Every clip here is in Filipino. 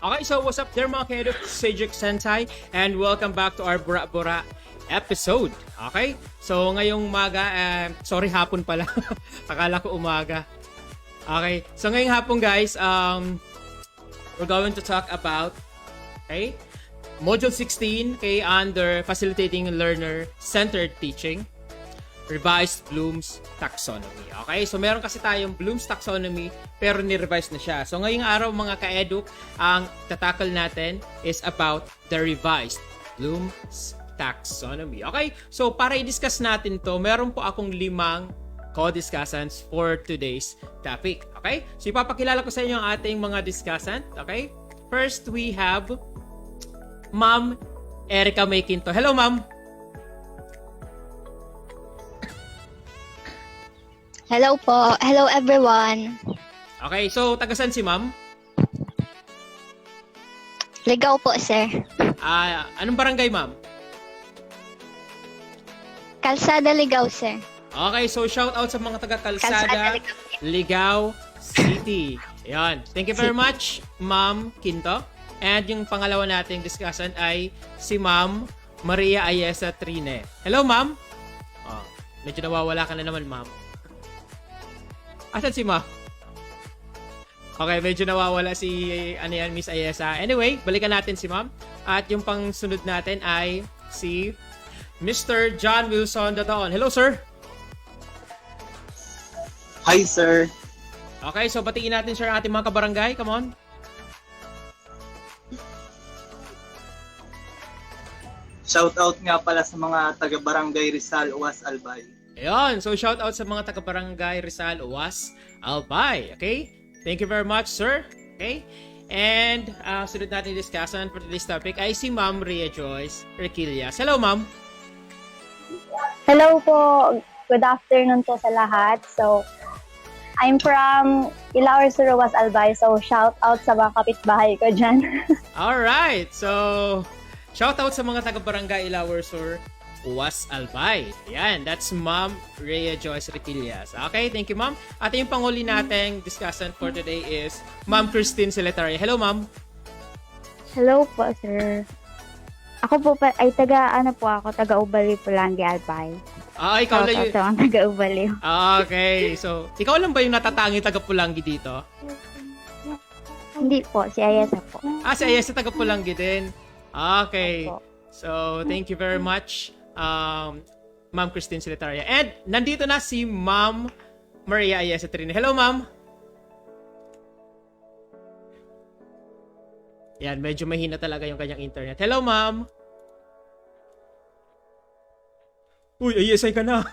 Okay, so what's up there mga kaedu? Sejik Sentai and welcome back to our Bura Bura episode. Okay? So ngayong umaga, sorry hapon pala. Akala ko umaga. Okay, so ngayong hapon guys, we're going to talk about Module 16 under Facilitating Learner-Centered Teaching. Revised Bloom's Taxonomy. Okay? So, meron kasi tayong Bloom's Taxonomy pero ni-revise na siya. So, ngayong araw mga ka-edu, ang tatakal natin is about the revised Bloom's Taxonomy. Okay? So, para i-discuss natin to, meron po akong 5 co-discussants for today's topic. Okay? So, ipapakilala ko sa inyo ang ating mga discussant. Okay? First, we have Ma'am Erica Mayquinto. Hello, Ma'am! Hello po. Hello everyone. Okay, so tagasan si Ma'am? Ligaw po, sir. Anong barangay, Ma'am? Kalsada Ligaw, sir. Okay, so shout out sa mga taga Kalsada Kalsada, Ligaw. Ligaw City. Ayan. Thank you very much, Ma'am Quinto. And yung pangalawa nating discussant ay si Ma'am Maria Ayesa Trine. Hello, Ma'am. Medyo nawawala ka na naman, Ma'am. Asan si Ma'am? Okay, medyo nawawala si Miss Ayesa. Anyway, balikan natin si Ma'am. At yung pangsunod natin ay si Mr. John Wilson Dataon. Hello, sir. Hi, sir. Okay, so batiin natin sir ating mga kabarangay. Come on. Shout out nga pala sa mga taga-barangay Rizal, Uwas, Albay. Ayun, so shout out sa mga taga-barangay Rizal, Uwas, Albay. Okay? Thank you very much, sir. Okay? And sunod natin discussion for today's topic ay si Ma'am Rhea Joyce Requillas. Hello, Ma'am. Hello po. Good afternoon po sa lahat. So, I'm from Ilawer Sur, Uwas, Albay. So, shout out sa mga kapitbahay ko dyan. Alright, so shout out sa mga taga-barangay Ilawer Sur, Uwas, Albay. Ayan, that's Ma'am Rhea Joyce Requillas. Okay, thank you, Ma'am. At yung panghuli nating discussant for today is Ma'am Christine Siletaria. Hello, Ma'am. Hello po, sir. Ako po ay taga-Ubali po lang, Albay. Ikaw lang yun. Ito ang taga-Ubali. Okay, so ikaw lang ba yung natatangi taga-Pulangi dito? Hindi po, si Ayesa po. Si Ayesa taga-Pulangi din. Okay. Opo. So, thank you very much, Ma'am Christine Siletaria. And nandito na si Ma'am Maria Ayesa Trine. Hello, Ma'am. Yan, medyo mahina talaga yung kanyang internet. Hello, Ma'am. Uy, Ayesa ka na.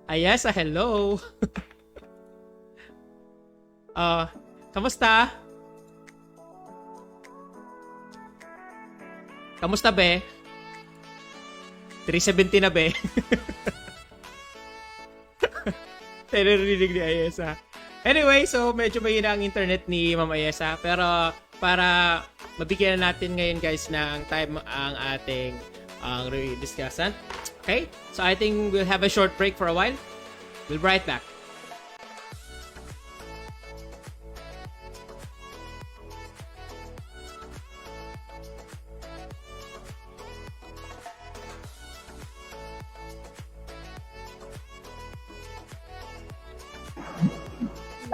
Ayesa, hello. Kamusta? Kamusta, be? 370 na, be. Narinig ni Ayesa. Anyway, so medyo mahina ang internet ni Ma'am Ayesa. Pero para mabigyan natin ngayon guys ng time ang ating discussant. Okay? So I think we'll have a short break for a while. We'll be right back.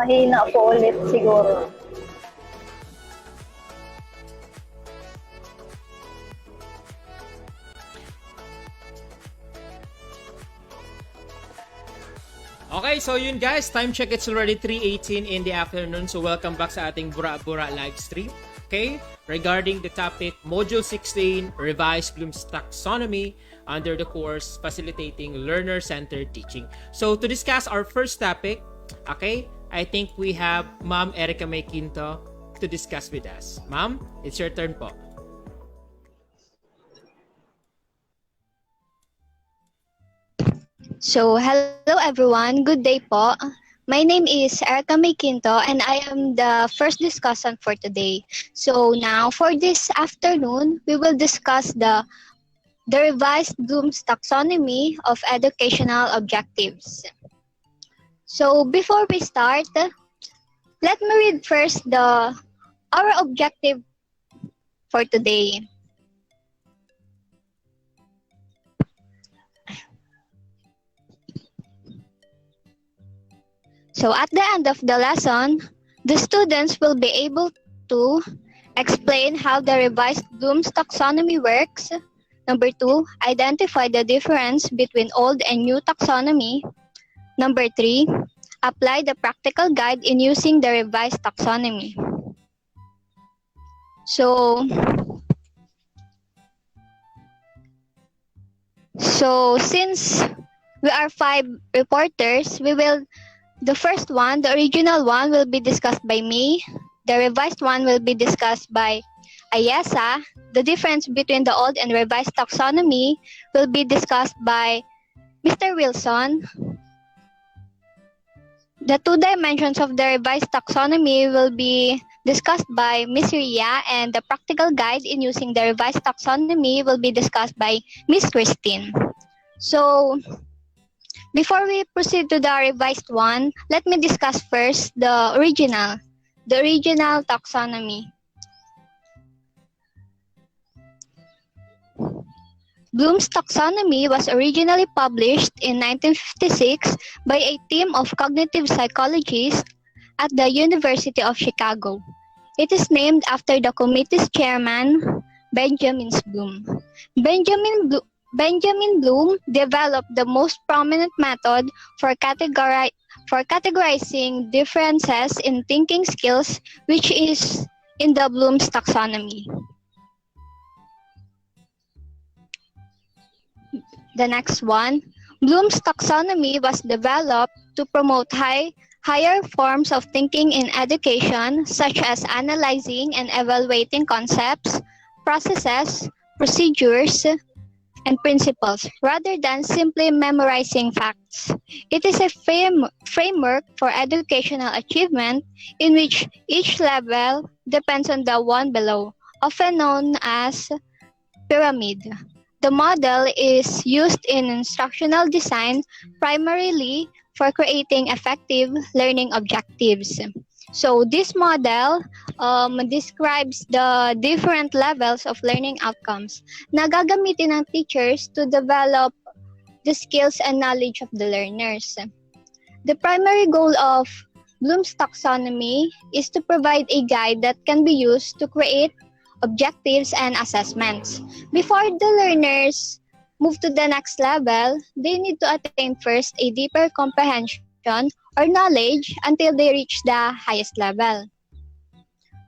Mahina po ulit siguro. Okay, so yun guys, time check, it's already 3:18 in the afternoon. So welcome back sa ating Bura Bura live stream. Okay, regarding the topic Module 16, Revised Bloom's Taxonomy under the course Facilitating Learner-Centered Teaching. So to discuss our first topic, okay, I think we have Ma'am Erica Mayquinto to discuss with us. Ma'am, it's your turn po. So, hello everyone. Good day po. My name is Erica Mayquinto and I am the first discussant for today. So now for this afternoon, we will discuss the revised Bloom's Taxonomy of Educational Objectives. So before we start, let me read first our objective for today. So at the end of the lesson, the students will be able to explain how the revised Bloom's taxonomy works. Number 2, identify the difference between old and new taxonomy. Number 3, apply the practical guide in using the revised taxonomy. So since we are 5 reporters, the first one, the original one, will be discussed by me. The revised one will be discussed by Ayesa. The difference between the old and revised taxonomy will be discussed by Mr. Wilson. The 2 dimensions of the revised taxonomy will be discussed by Ms. Ria, and the practical guide in using the revised taxonomy will be discussed by Ms. Christine. So, before we proceed to the revised one, let me discuss first the original taxonomy. Bloom's taxonomy was originally published in 1956 by a team of cognitive psychologists at the University of Chicago. It is named after the committee's chairman, Benjamin Bloom. Benjamin Bloom developed the most prominent method for categorizing differences in thinking skills, which is in the Bloom's taxonomy. The next one, Bloom's taxonomy was developed to promote higher forms of thinking in education, such as analyzing and evaluating concepts, processes, procedures, and principles, rather than simply memorizing facts. It is a framework for educational achievement in which each level depends on the one below, often known as pyramid. The model is used in instructional design primarily for creating effective learning objectives. So this model describes the different levels of learning outcomes na gagamitin ng teachers to develop the skills and knowledge of the learners. The primary goal of Bloom's taxonomy is to provide a guide that can be used to create objectives and assessments. Before the learners move to the next level, they need to attain first a deeper comprehension or knowledge until they reach the highest level.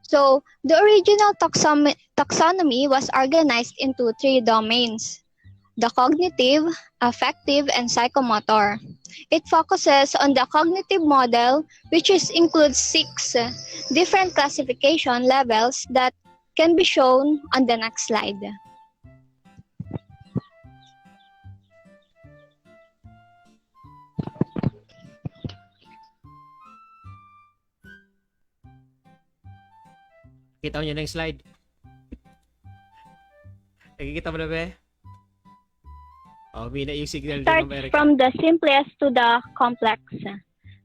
So, the original taxonomy was organized into 3 domains: the cognitive, affective, and psychomotor. It focuses on the cognitive model, which includes 6 different classification levels that can be shown on the next slide. Kita mo yun yung slide. Nakikita mo na ba? Oh, mina yung signal din Start ng America. from the simplest to the complex.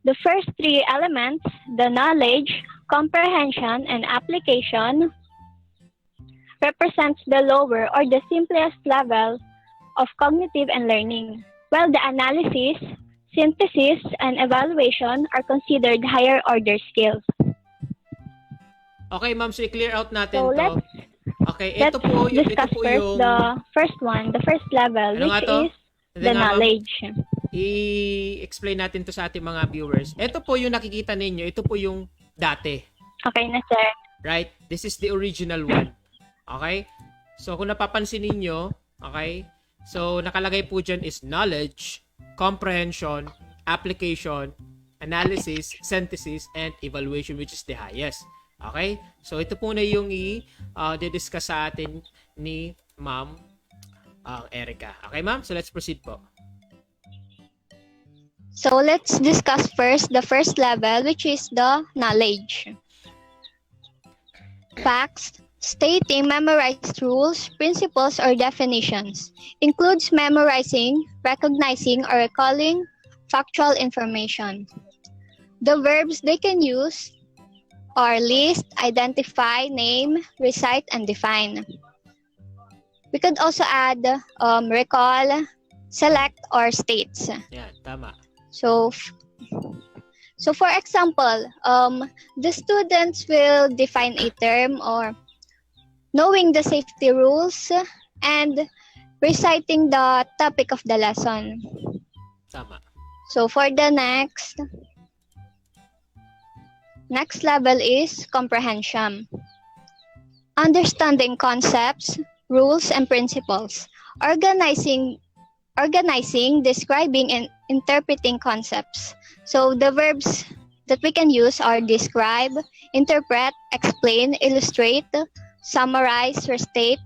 The first 3 elements, the knowledge, comprehension, and application, represents the lower or the simplest level of cognitive and learning, while the analysis, synthesis, and evaluation are considered higher order skills. Okay, ma'am, so i-clear out natin So to. Okay, let's ito po discuss first yung the first one, the first level, Ano nga to? which is the knowledge. I-explain natin to sa ating mga viewers. Ito po yung nakikita ninyo, ito po yung dati. Okay na, sir. Right? This is the original one. Okay? So, kung napapansin ninyo, okay? So, nakalagay po dyan is knowledge, comprehension, application, analysis, synthesis, and evaluation, which is the highest. Okay? So, ito po na yung i-discuss sa atin ni Ma'am Erica. Okay, Ma'am? So, let's proceed po. So let's discuss first the first level, which is the knowledge. Facts, stating memorized rules, principles, or definitions, includes memorizing, recognizing, or recalling factual information. The verbs they can use are list, identify, name, recite, and define. We could also add recall, select, or states. Yan, tama. So, for example, the students will define a term or knowing the safety rules and reciting the topic of the lesson. Tama. So for the next level is comprehension. Understanding concepts, rules, and principles. Organizing, describing, and interpreting concepts. So the verbs that we can use are describe, interpret, explain, illustrate, summarize, restate,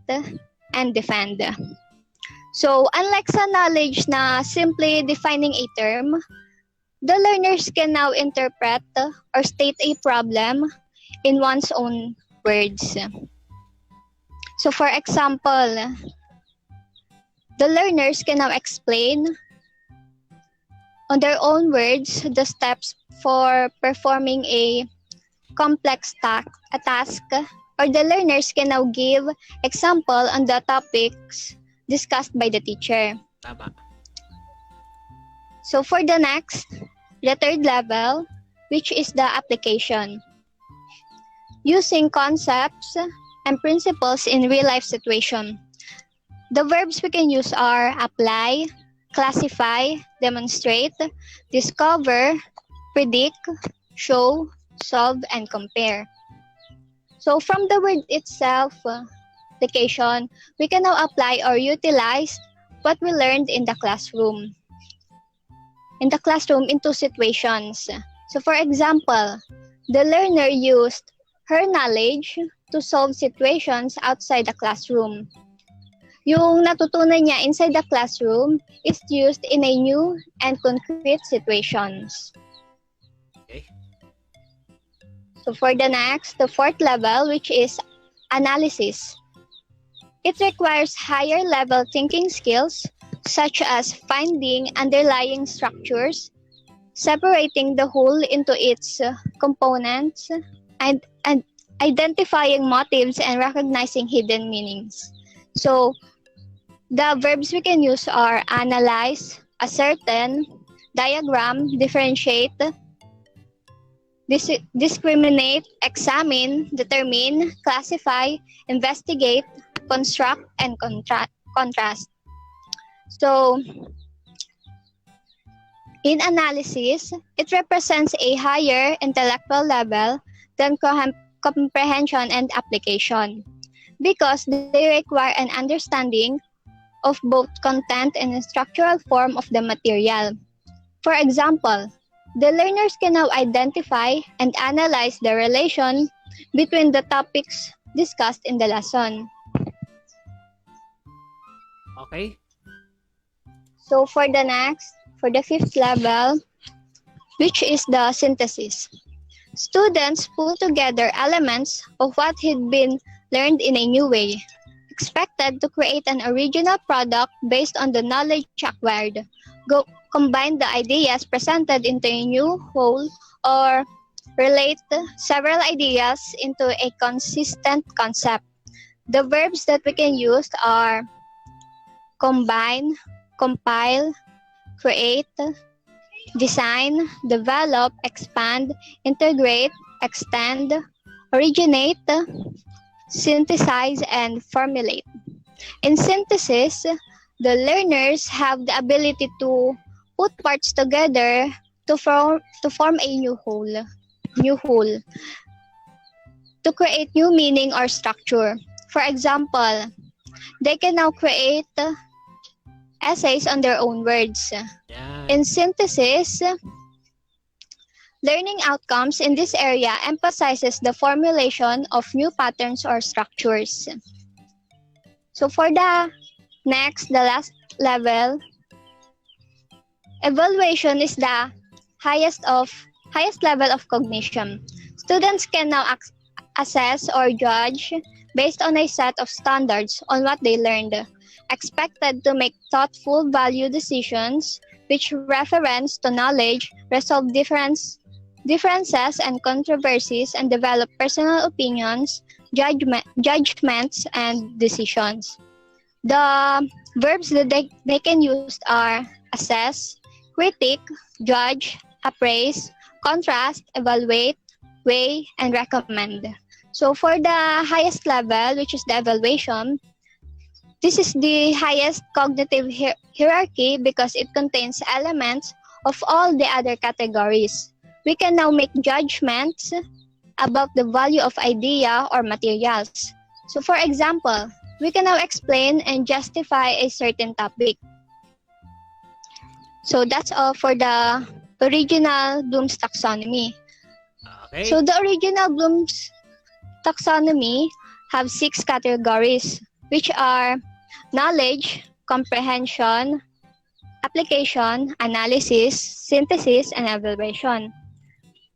and defend. So unlike sa knowledge na simply defining a term, the learners can now interpret or state a problem in one's own words. So for example, the learners can now explain on their own words the steps for performing a complex task, or the learners can now give example on the topics discussed by the teacher. Tama. So for the third level, which is the application. Using concepts and principles in real-life situation. The verbs we can use are apply, classify, demonstrate, discover, predict, show, solve, and compare. So from the word itself, application, we can now apply or utilize what we learned in the classroom. Into situations. So for example, the learner used her knowledge to solve situations outside the classroom. Yung natutunan niya inside the classroom is used in a new and concrete situations. Okay. So for the fourth level, which is analysis. It requires higher level thinking skills such as finding underlying structures, separating the whole into its components, and identifying motives and recognizing hidden meanings. So the verbs we can use are analyze, ascertain, diagram, differentiate, discriminate, examine, determine, classify, investigate, construct, and contrast. So, in analysis, it represents a higher intellectual level than comprehension and application because they require an understanding of both content and the structural form of the material. For example, the learners can now identify and analyze the relation between the topics discussed in the lesson. Okay. So for the fifth level, which is the synthesis. Students pull together elements of what had been learned in a new way, expected to create an original product based on the knowledge acquired, combine the ideas presented into a new whole, or relate several ideas into a consistent concept. The verbs that we can use are combine, compile, create, design, develop, expand, integrate, extend, originate, synthesize, and formulate. In synthesis, the learners have the ability to put parts together to form a new whole, to create new meaning or structure. For example, they can now create essays on their own words. Yan. In synthesis, learning outcomes in this area emphasizes the formulation of new patterns or structures. So for the last level, evaluation is the highest level of cognition. Students can now assess or judge based on a set of standards on what they learned, expected to make thoughtful value decisions which reference to knowledge, resolve differences and controversies, and develop personal opinions, judgments, and decisions. The verbs that they can use are assess, critique, judge, appraise, contrast, evaluate, weigh, and recommend. So for the highest level, which is the evaluation, this is the highest cognitive hierarchy because it contains elements of all the other categories. We can now make judgments about the value of idea or materials. So for example, we can now explain and justify a certain topic. So that's all for the original Bloom's taxonomy. Okay. So the original Bloom's taxonomy have 6 categories, which are knowledge, comprehension, application, analysis, synthesis, and evaluation.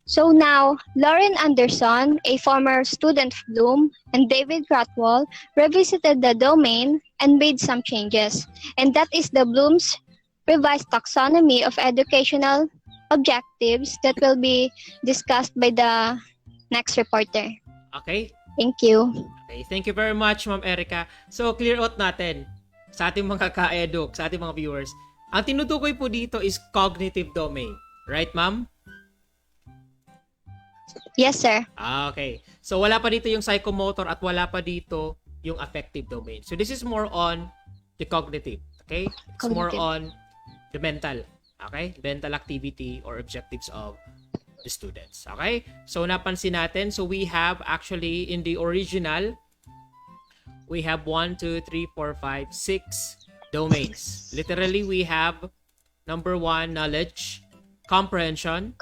So now, Lauren Anderson, a former student of Bloom, and David Cratwell revisited the domain and made some changes. And that is the Bloom's revised taxonomy of educational objectives that will be discussed by the next reporter. Okay. Thank you. Okay, thank you very much, Ma'am Erica. So, clear out natin sa ating mga ka-eduk, sa ating mga viewers. Ang tinutukoy po dito is cognitive domain. Right, Ma'am? Yes, sir. Okay. So, wala pa dito yung psychomotor at wala pa dito yung affective domain. So, this is more on the cognitive. Okay? It's more Cognitive. on the mental. Okay? Mental activity or objectives of the students. Okay? So, napansin natin. So, we have actually in the original, we have 1, 2, 3, 4, 5, 6 domains. Literally, we have number 1, knowledge, comprehension,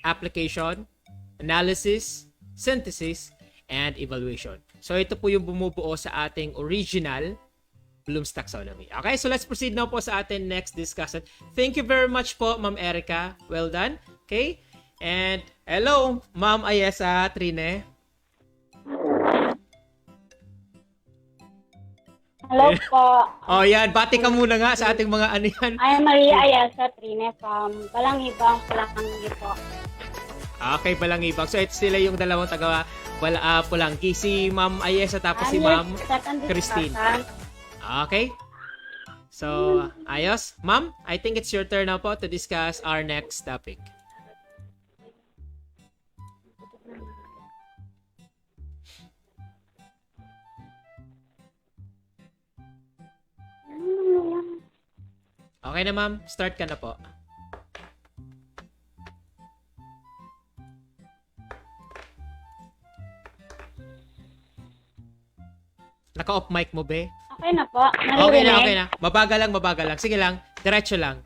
application, analysis, synthesis, and evaluation. So, ito po yung bumubuo sa ating original Bloom's Taxonomy. Okay, so let's proceed now po sa ating next discussion. Thank you very much po, Ma'am Erica. Well done. Okay? And hello, Ma'am Ayesa Trine. Hello po. Oh, yan. Bati ka muna nga sa ating mga ano yan. I am Maria Ayasa Trine from Balangibang, Pulanggi po. Okay, Balangibang. So, ito sila yung dalawang taga Pulanggi. Si Ma'am Ayesa tapos si Ma'am Christine. Okay. So, ayos. Ma'am, I think it's your turn now po to discuss our next topic. Okay na, Ma'am. Start ka na po. Naka-off mic mo, be? Okay na po. Okay na, Naririnig? okay na. Mabagal lang. Sige lang. Diretso lang.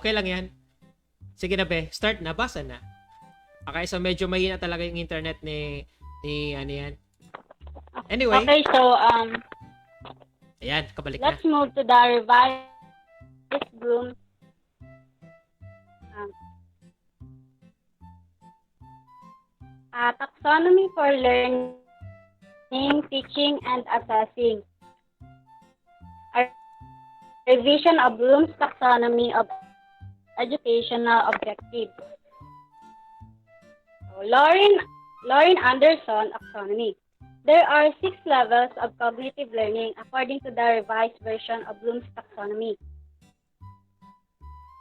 Okay lang yan. Sige na, be. Start na. Basa na. Okay, so medyo mahina talaga yung internet ni ano yan. Anyway. Okay, so Ayan, kabalik na. let's move to the revised Bloom. Taxonomy for learning, teaching, and assessing. A revision of Bloom's taxonomy of educational objectives. So, Lauren Anderson taxonomy. There are 6 levels of cognitive learning according to the revised version of Bloom's taxonomy.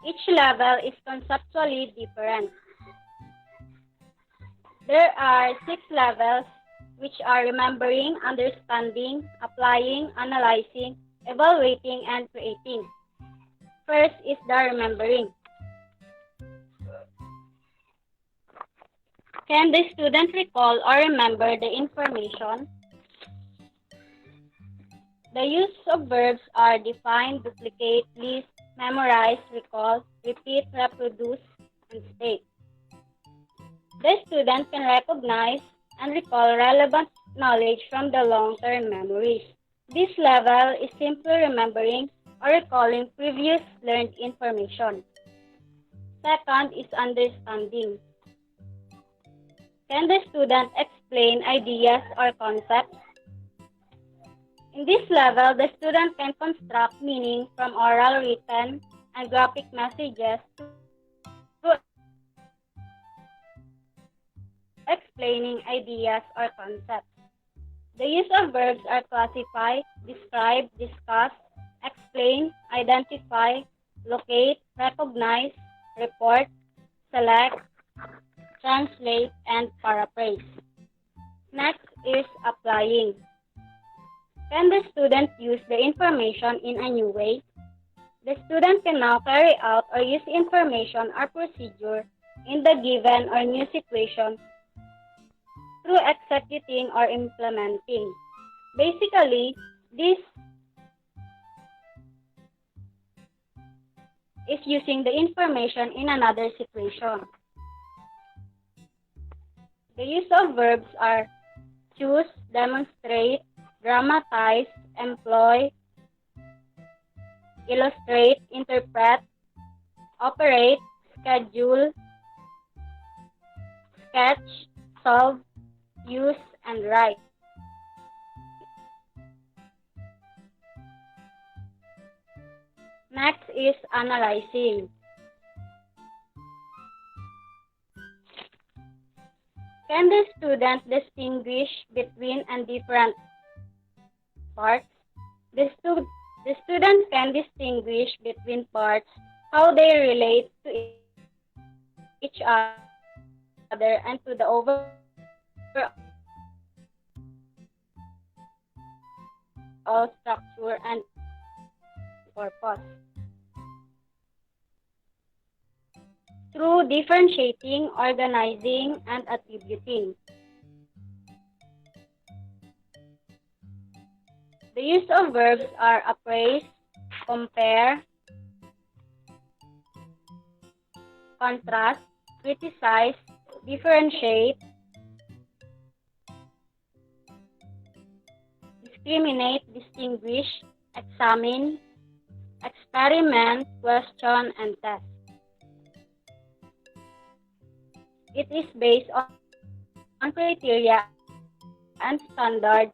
Each level is conceptually different. There are 6 levels, which are remembering, understanding, applying, analyzing, evaluating, and creating. First is the remembering. Can the student recall or remember the information? The use of verbs are define, duplicate, list, memorize, recall, repeat, reproduce, and state. The student can recognize and recall relevant knowledge from the long-term memories. This level is simply remembering or recalling previous learned information. Second is understanding. Can the student explain ideas or concepts? In this level, the student can construct meaning from oral, written, and graphic messages through explaining ideas or concepts. The use of verbs are classify, describe, discuss, explain, identify, locate, recognize, report, select, translate, and paraphrase. Next is applying. Can the student use the information in a new way? The student can now carry out or use information or procedure in the given or new situation through executing or implementing. Basically, this is using the information in another situation. The use of verbs are choose, demonstrate, dramatize, employ, illustrate, interpret, operate, schedule, sketch, solve, use, and write. Next is analyzing. Can the student distinguish between and different parts? The student can distinguish between parts, how they relate to each other, and to the overall structure and purpose. Through differentiating, organizing, and attributing. The use of verbs are appraise, compare, contrast, criticize, differentiate, discriminate, distinguish, examine, experiment, question, and test. It is based on criteria and standards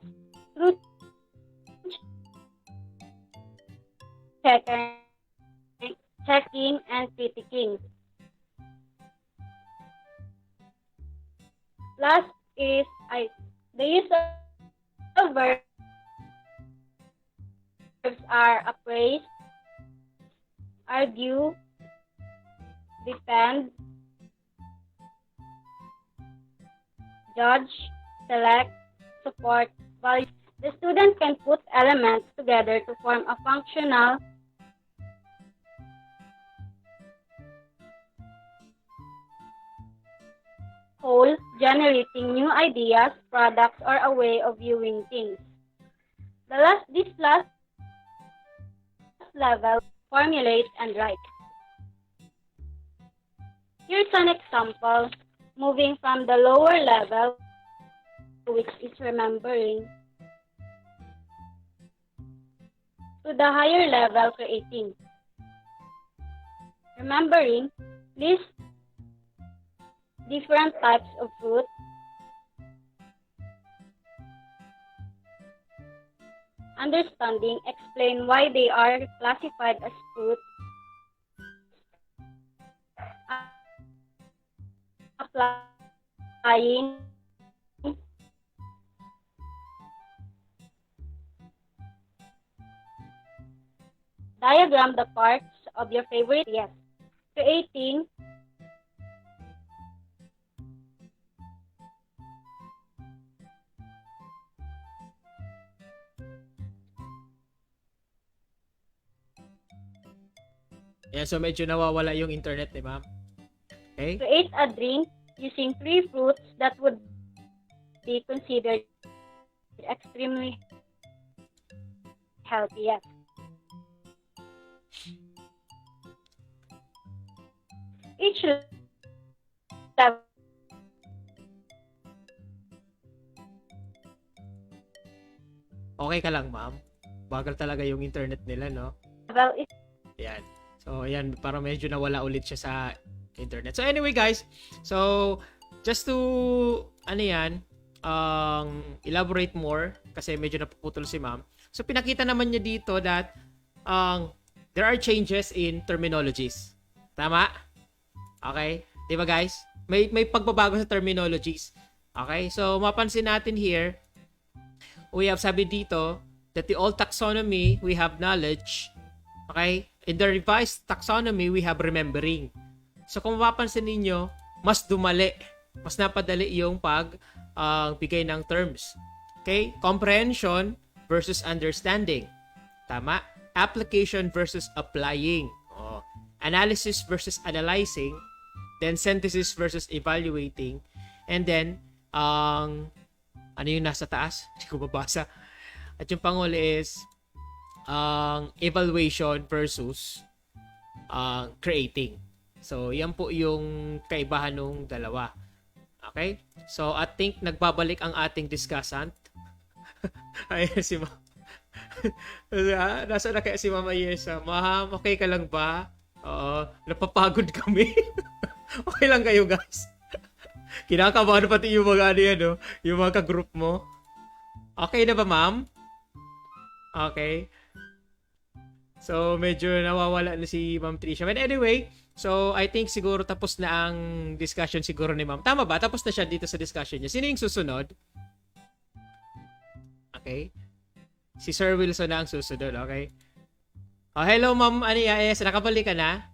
through checking and critiquing. Last is the use of verbs are appraise, argue, defend, judge, select, support, value. The student can put elements together to form a functional whole, generating new ideas, products, or a way of viewing things. This last level, formulate and write. Here's an example, moving from the lower level, which is remembering, to the higher level, creating. Remembering, list different types of fruit, understanding, explain why they are classified as fruit, applying, diagram the parts of your favorite, yes, creating, Yeah, so medyo nawawala yung internet ni ma'am. Okay? create a drink using 3 fruits that would be considered extremely healthy. Yes. Each level Okay ka lang, ma'am? Bagal talaga yung internet nila, no? is Yan. So, ayan, parang medyo nawala ulit siya sa internet. So, anyway, guys. So, just to, elaborate more, kasi medyo napuputol si ma'am. So pinakita naman niya dito that there are changes in terminologies. Tama? Okay? 'Di ba guys? May pagbabago sa terminologies. Okay? So mapansin natin here, we have sabi dito that the old taxonomy, we have knowledge. Okay? In the revised taxonomy, we have remembering. So kung mapapansin ninyo, mas dumali, mas napadali yung bigay ng terms. Okay? Comprehension versus understanding. Tama? Application versus applying. Oh. Analysis versus analyzing. Then synthesis versus evaluating. And then, ano yung nasa taas? Hindi ko mabasa. At yung panguli is evaluation versus creating. So, yan po yung kaibahan ng dalawa. Okay? So, I think nagbabalik ang ating discussant. Ay, si Ma'am. Nasa na kaya si Ma'am Ayesa? Ma'am, okay ka lang ba? Oo, napapagod kami. Okay lang kayo, guys? Kinakabahan pati yung mga yung mga ka-group mo. Okay na ba, Ma'am? Okay. So, medyo nawawala na si Ma'am Tricia. But anyway, so I think siguro tapos na ang discussion siguro ni Ma'am. Tama ba? Tapos na siya dito sa discussion niya. Sino yung susunod? Okay. Si Sir Wilson na ang susunod. Okay. Oh, hello, Ma'am. Yes, nakabalik ka na?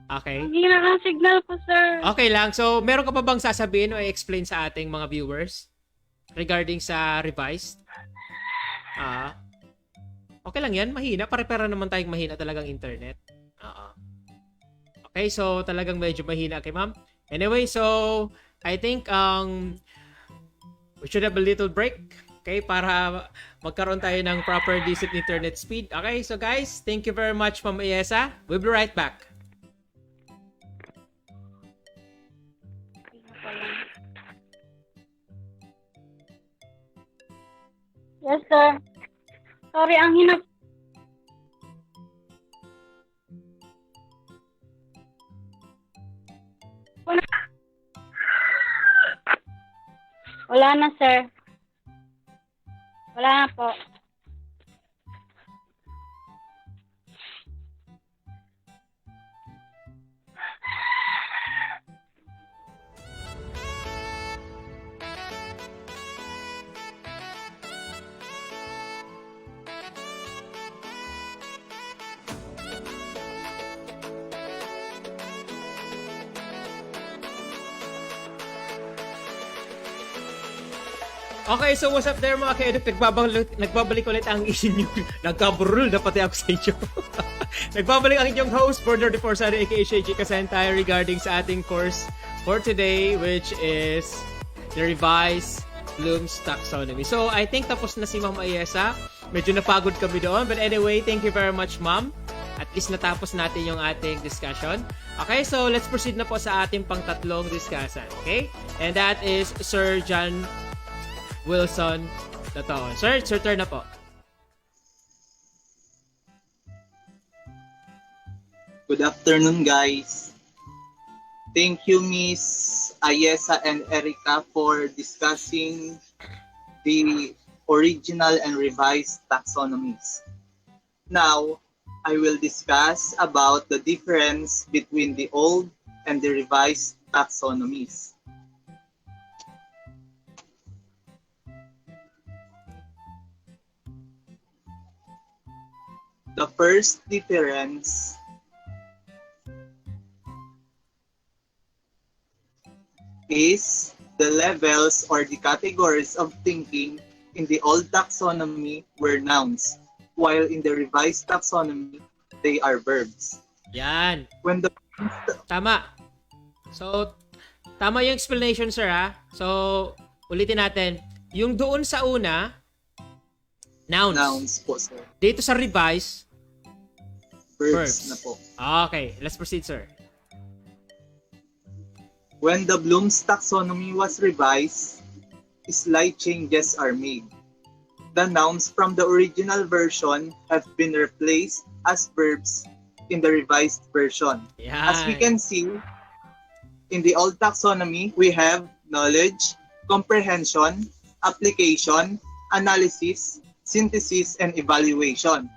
Okay. Hindi naka-signal po, sir. Okay lang. So, meron ka pa bang sasabihin o i-explain sa ating mga viewers regarding sa revised? Okay lang yan. Mahina. Pare-pera naman tayong mahina talagang internet. Okay, so talagang medyo mahina kay Ma'am. Anyway, so I think we should have a little break. Okay, para magkaroon tayo ng proper decent internet speed. Okay, so guys, thank you very much, Ma'am Ayesa. We'll be right back. Yes, sir. Sorry, ang hinap. Wala na, sir. Wala na po. Okay, so what's up there mga ka-eduk? Nagbabalik ulit ang inyong nagkaburul na pati ako sa inyo. Nagbabalik ang inyong host, Border Deforsado, aka Sheiji Kasentay, regarding sa ating course for today, which is the revised Bloom's Taxonomy. So, I think tapos na si Ma'am Ayesa. Medyo napagod kami doon. But anyway, thank you very much, Ma'am. At least natapos natin yung ating discussion. Okay, so let's proceed na po sa ating pang-tatlong discussion. Okay? And that is Sir John Wilson Taton. Sir, it's your turn na po. Good afternoon, guys. Thank you, Miss Ayesa and Erica, for discussing the original and revised taxonomies. Now, I will discuss about the difference between the old and the revised taxonomies. The first difference is the levels or the categories of thinking in the old taxonomy were nouns, while in the revised taxonomy, they are verbs. Yan. When the Tama. So, tama yung explanation, sir, ha? So, ulitin natin. Yung doon sa una, nouns po, sir. Dito sa revise, Verbs na po. Okay, let's proceed, sir. When the Bloom's taxonomy was revised, slight changes are made. The nouns from the original version have been replaced as verbs in the revised version. Yan. As we can see, in the old taxonomy, we have knowledge, comprehension, application, analysis, synthesis, and evaluation.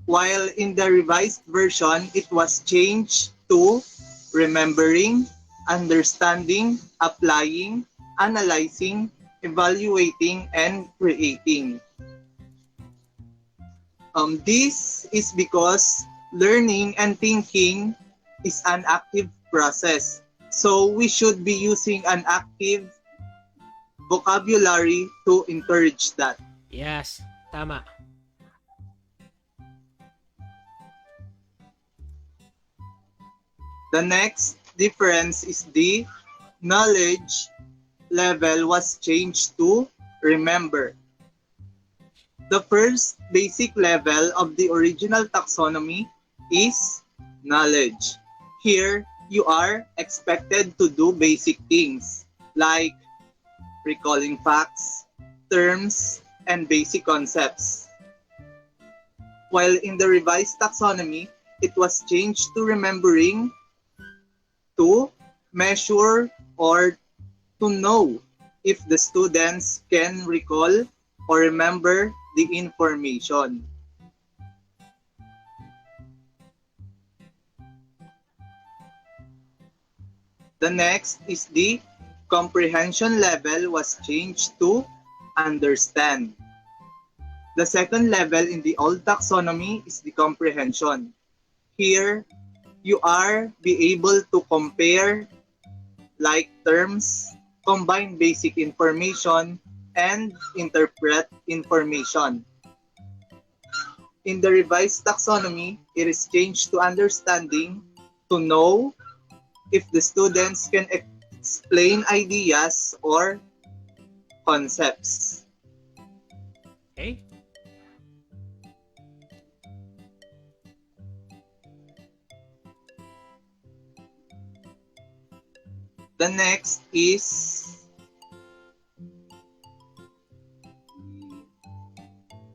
While in the revised version, it was changed to remembering, understanding, applying, analyzing, evaluating, and creating. This is because learning and thinking is an active process. So we should be using an active vocabulary to encourage that. Yes, tama. The next difference is the knowledge level was changed to remember. The first basic level of the original taxonomy is knowledge. Here, you are expected to do basic things like recalling facts, terms, and basic concepts. While in the revised taxonomy, it was changed to remembering, to measure, or to know if the students can recall or remember the information. The next is the comprehension level was changed to understand. The second level in the old taxonomy is the comprehension. Here, you are be able to compare like terms, combine basic information, and interpret information. In the revised taxonomy, it is changed to understanding, to know if the students can explain ideas or concepts. Okay? The next is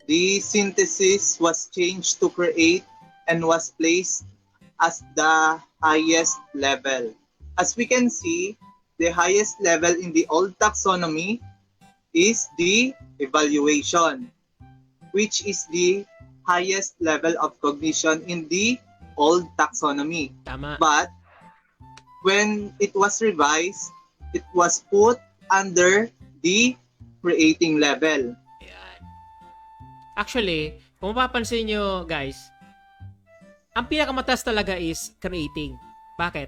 the synthesis was changed to create and was placed as the highest level. As we can see, the highest level in the old taxonomy is the evaluation, which is the highest level of cognition in the old taxonomy. Tama. But when it was revised, it was put under the creating level. Ayan. Actually, kung mapapansin nyo, guys, ang pinakamataas talaga is creating. Bakit?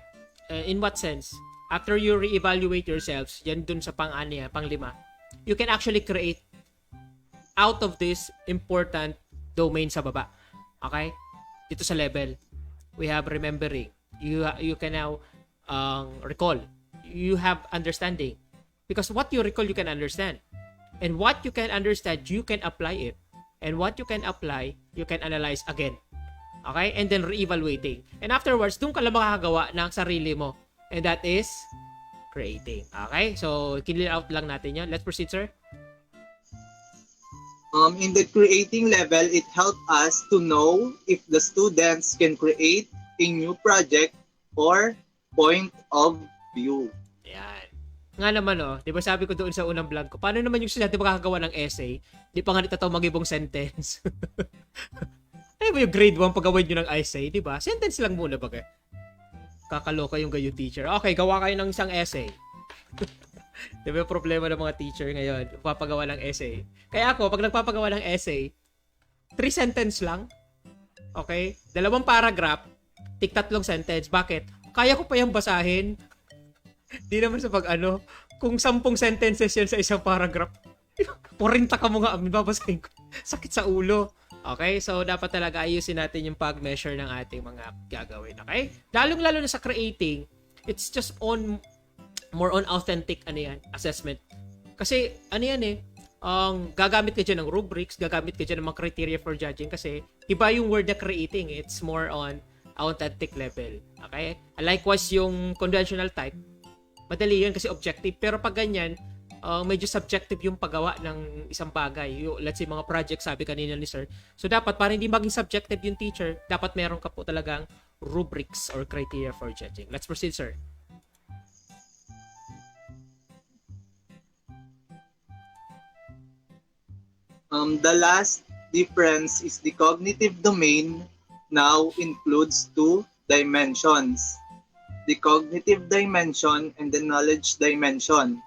In what sense? After you re-evaluate yourselves, yan dun sa pang-lima, you can actually create out of this important domain sa baba. Okay? Dito sa level, we have remembering. You can now recall. You have understanding. Because what you recall, you can understand. And what you can understand, you can apply it. And what you can apply, you can analyze again. Okay? And then re-evaluating. And afterwards, doon ka lang makakagawa ng sarili mo. And that is creating. Okay? So, clear out lang natin yan. Let's proceed, sir. In the creating level, it helped us to know if the students can create a new project or point of view. Ayan. Nga naman, di ba sabi ko doon sa unang vlog ko, paano naman yung estudyante makakagawa ng essay? Di pa nga nito mag-ibong sentence. Ano ba yung grade 1 pag gawin nyo ng essay, di ba? Sentence lang muna baga. Kakaloka yung gayo teacher. Okay, gawa kayo ng isang essay. Di ba yung problema ng mga teacher ngayon? Papagawa ng essay. Kaya ako, pag nagpapagawa ng essay, 3 sentence lang. Okay? 2 paragraph, 3 sentence. Bakit? Kaya ko pa yung basahin. Di naman sa kung 10 sentences yan sa isang paragraph, 40 ka mo nga, babasahin ko. Sakit sa ulo. Okay? So, dapat talaga ayusin natin yung pag-measure ng ating mga gagawin. Okay? Lalong-lalo na sa creating, it's just more on authentic assessment. Kasi, gagamit ka dyan ng rubrics, gagamit ka dyan ng mga criteria for judging kasi iba yung word na creating. It's more on authentic level. Okay? Likewise, yung conventional type, madali yun kasi objective. Pero pag ganyan, medyo subjective yung paggawa ng isang bagay. Let's say, mga project, sabi kanina ni sir. So, dapat, para hindi maging subjective yung teacher, dapat meron ka po talagang rubrics or criteria for judging. Let's proceed, sir. The last difference is the cognitive domain now includes two dimensions, the cognitive dimension and the knowledge dimension.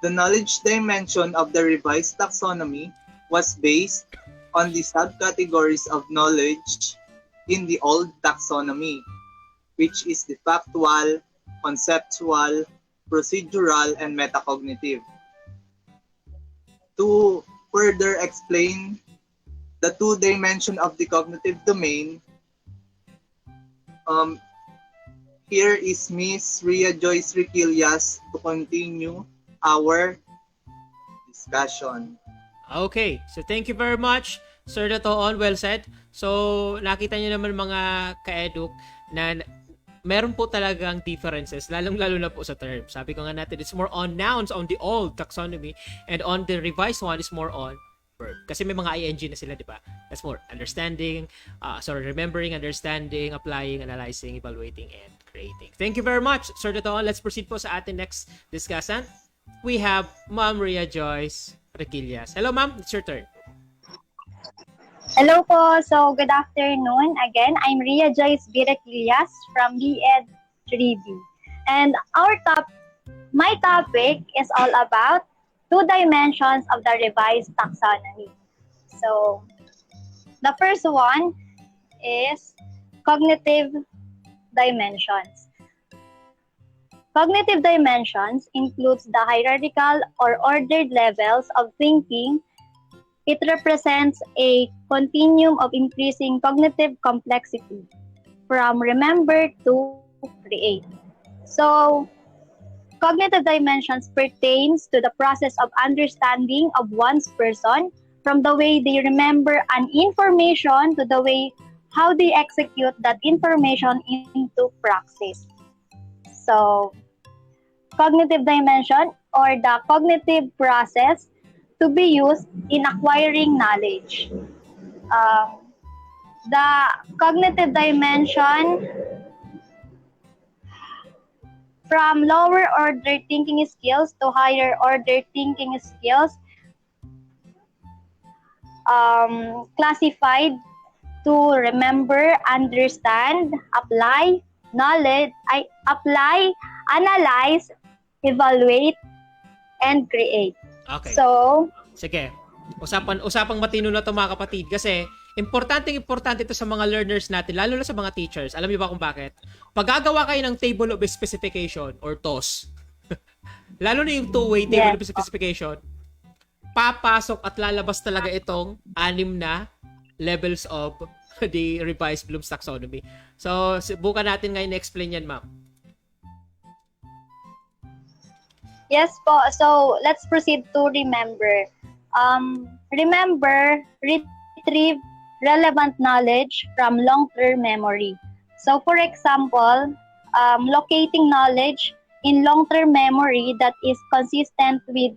The knowledge dimension of the revised taxonomy was based on the subcategories of knowledge in the old taxonomy, which is the factual, conceptual, procedural, and metacognitive. To further explain the two dimension of the cognitive domain, here is Miss Ria Joyce Riquillas to continue our discussion. Okay, so thank you very much, Sir Datoon. Well said. So, nakita niyo naman mga ka-eduk na meron po talagang differences, lalong-lalo na po sa term. Sabi ko nga natin, it's more on nouns on the old taxonomy and on the revised one is more on verb. Kasi may mga ing na sila, di ba? That's more understanding, remembering, understanding, applying, analyzing, evaluating, and creating. Thank you very much, Sir Datoon. Let's proceed po sa ating next discussant. We have Ma'am Ria Joyce Requillas. Hello, ma'am. It's your turn. Hello po. So, good afternoon. Again, I'm Ria Joyce Requillas from BEd 3B. And my topic is all about two dimensions of the revised taxonomy. So, the first one is cognitive dimensions. Cognitive dimensions includes the hierarchical or ordered levels of thinking. It represents a continuum of increasing cognitive complexity from remember to create. So, cognitive dimensions pertains to the process of understanding of one's person from the way they remember an information to the way how they execute that information into praxis. So, cognitive dimension or the cognitive process to be used in acquiring knowledge. The cognitive dimension from lower order thinking skills to higher order thinking skills classified to remember, understand, apply, analyze, evaluate, and create. Okay. So, sige. Usapang matino na 'to mga kapatid kasi importante ito sa mga learners natin, lalo na sa mga teachers. Alam niyo ba kung bakit? Pag gagawa kayo ng table of specification or TOS, lalo na yung two-way table of specification, papasok at lalabas talaga itong 6 na levels of the revised Bloom's taxonomy. So, subukan natin ngayon na-explain yan, ma'am. yes po. So, let's proceed to remember. Remember, retrieve relevant knowledge from long-term memory. So, for example, locating knowledge in long-term memory that is consistent with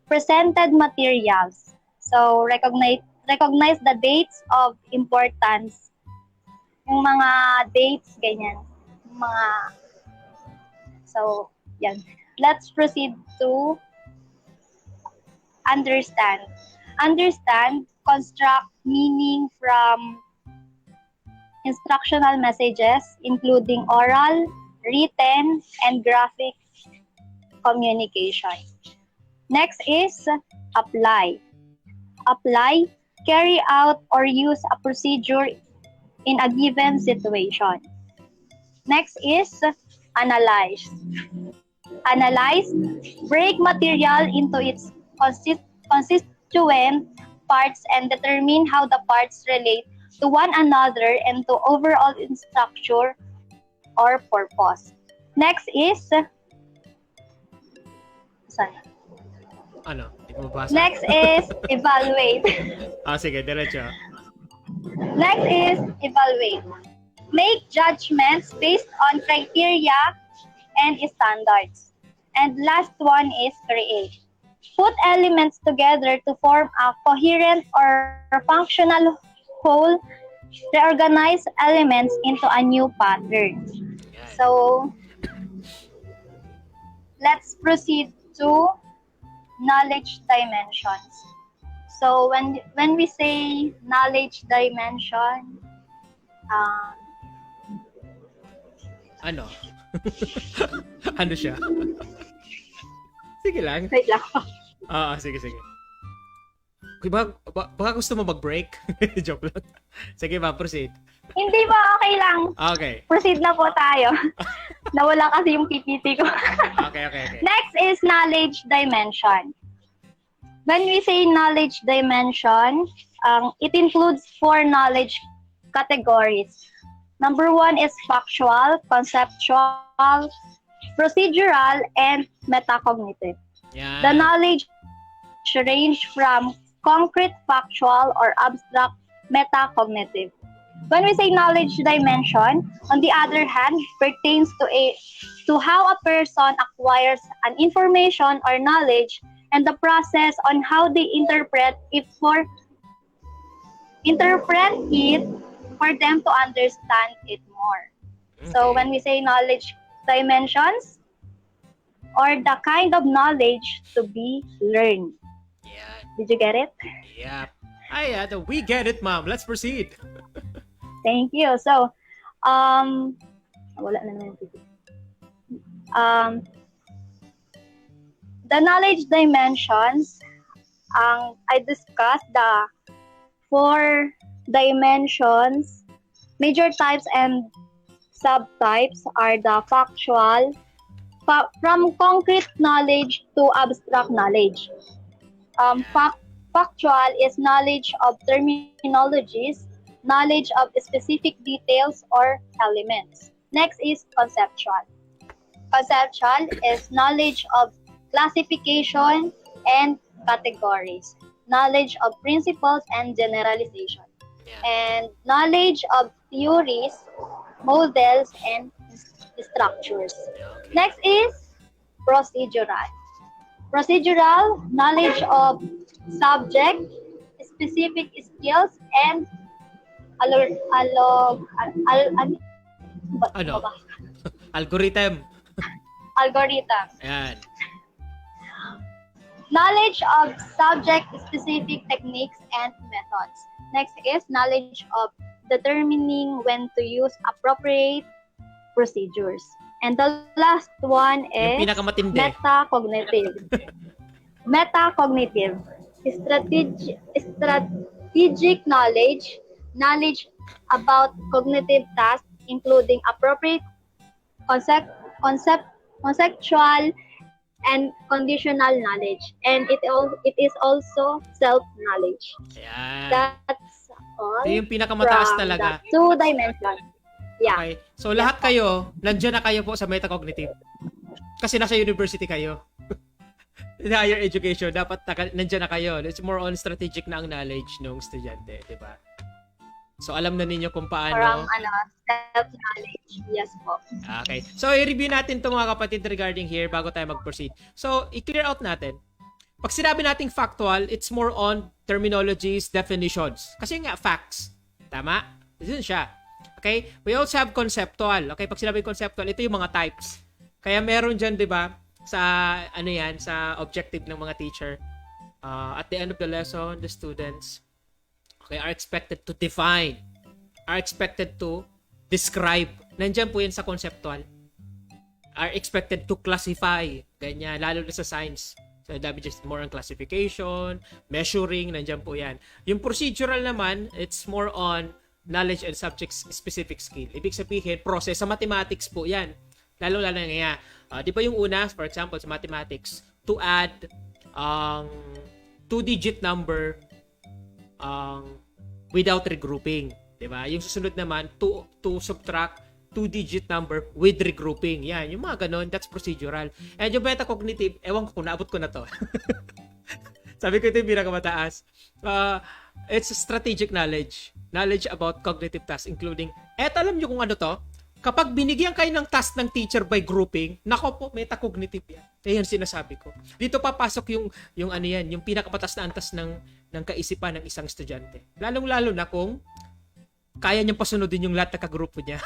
presented materials. So, recognize the dates of importance. Yung mga dates, ganyan. So, yan. Let's proceed to understand. Understand, construct meaning from instructional messages, including oral, written, and graphic communication. Next is apply. Apply, carry out or use a procedure in a given situation. Next is analyze. Analyze, break material into its constituent parts and determine how the parts relate to one another and to overall structure or purpose. Next is Hindi mo basa? Next is evaluate. Sige, diretso. Next is evaluate. Make judgments based on criteria and standards. And last one is create. Put elements together to form a coherent or functional whole. Reorganize elements into a new pattern. So, let's proceed to knowledge dimensions. So when we say knowledge dimension, um, Ano? Ano siya? Sige lang. wait lang. Sige. Okay, baka gusto mo mag-break? Joke lang. Sige ba, proceed. Hindi ba okay lang? Okay. Proceed na po tayo. Nawala kasi yung PPT ko. Okay. Next is knowledge dimension. When we say knowledge dimension, it includes 4 knowledge categories. Number 1 is factual, conceptual, procedural, and metacognitive. Yan. The knowledge range from concrete factual or abstract metacognitive. When we say knowledge dimension, on the other hand, pertains to how a person acquires an information or knowledge and the process on how they interpret it for them to understand it more. So when we say knowledge dimensions, or the kind of knowledge to be learned. Yeah. Did you get it? Yeah. We get it, ma'am. Let's proceed. Thank you. So, wala na naman yung PPT. The knowledge dimensions, I discussed the 4 dimensions. Major types and subtypes are the factual, from concrete knowledge to abstract knowledge. Factual is knowledge of terminologies, knowledge of specific details or elements. Next is conceptual. Conceptual is knowledge of classification and categories, knowledge of principles and generalization, and knowledge of theories, models, and structures. Next is procedural. Procedural, knowledge of subject, specific skills, and Algorithm. Algorithm. Ayan. Knowledge of subject-specific techniques and methods. Next is knowledge of determining when to use appropriate procedures. And the last one is Yung pinakamatindi. metacognitive. Metacognitive. Strategic knowledge about cognitive tasks, including appropriate conceptual and conditional knowledge. And it is also self-knowledge. Ayan. That's all. Ito yung pinakamataas from talaga. the 2 dimensions. Yeah. Okay. So, lahat kayo, nandiyan na kayo po sa metacognitive. Kasi nasa university kayo. In higher education, dapat nandiyan na kayo. It's more on strategic na ang knowledge ng estudyante, di ba? So, alam na ninyo kung paano. From self-knowledge. Yes po. Okay. So, i-review natin ito mga kapatid regarding here bago tayo mag-proceed. So, i-clear out natin. Pag sinabi nating factual, it's more on terminologies, definitions. Kasi nga, facts. Tama? Yun siya. Okay? We also have conceptual. Okay? Pag sinabi conceptual, ito yung mga types. Kaya meron dyan, di ba, sa, sa objective ng mga teacher. At the end of the lesson, the students are expected to define, are expected to describe. Nandiyan po yan sa conceptual. Are expected to classify. Ganyan, lalo na sa science. So, dapat just more on classification, measuring, nandiyan po yan. Yung procedural naman, it's more on knowledge and subject-specific skill. Ibig sabihin, process. Sa mathematics po yan. Lalo-lalo na nga. Di ba yung una, for example, sa mathematics, to add 2-digit number without regrouping. Di ba? Yung susunod naman, to subtract 2-digit number with regrouping. Yan, yung mga ganon, that's procedural. And yung metacognitive, ewan ko kung naabot ko na to. Sabi ko ito yung pinakamataas. It's strategic knowledge. Knowledge about cognitive tasks, including, alam nyo kung ano to? Kapag binigyan kayo ng task ng teacher by grouping, nako po, metacognitive yan. Yan sinasabi ko. Dito papasok yung ano yan, yung pinakapatas na antas ng kaisipan ng isang estudyante. Lalong-lalo na kung kaya niyang pasunodin yung lahat ng kagrupo niya.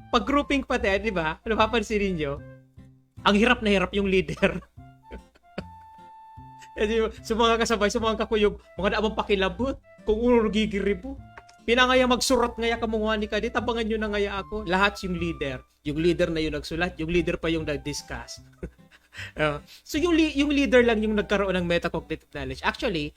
Pag grouping pa din, di ba? Ano papansinin niyo? Ang hirap na hirap yung leader. Sa mga kasabay, sa mga kakuyog, mga naamang pakilabot, kung uno gigiribo. Pinangaya magsurat ngaya kamunguha ni Kadi, tabangan nyo na ngaya ako. Lahat yung leader. Yung leader na yung nagsulat, yung leader pa yung nag-discuss. So yung leader lang yung nagkaroon ng metacognitive knowledge. Actually,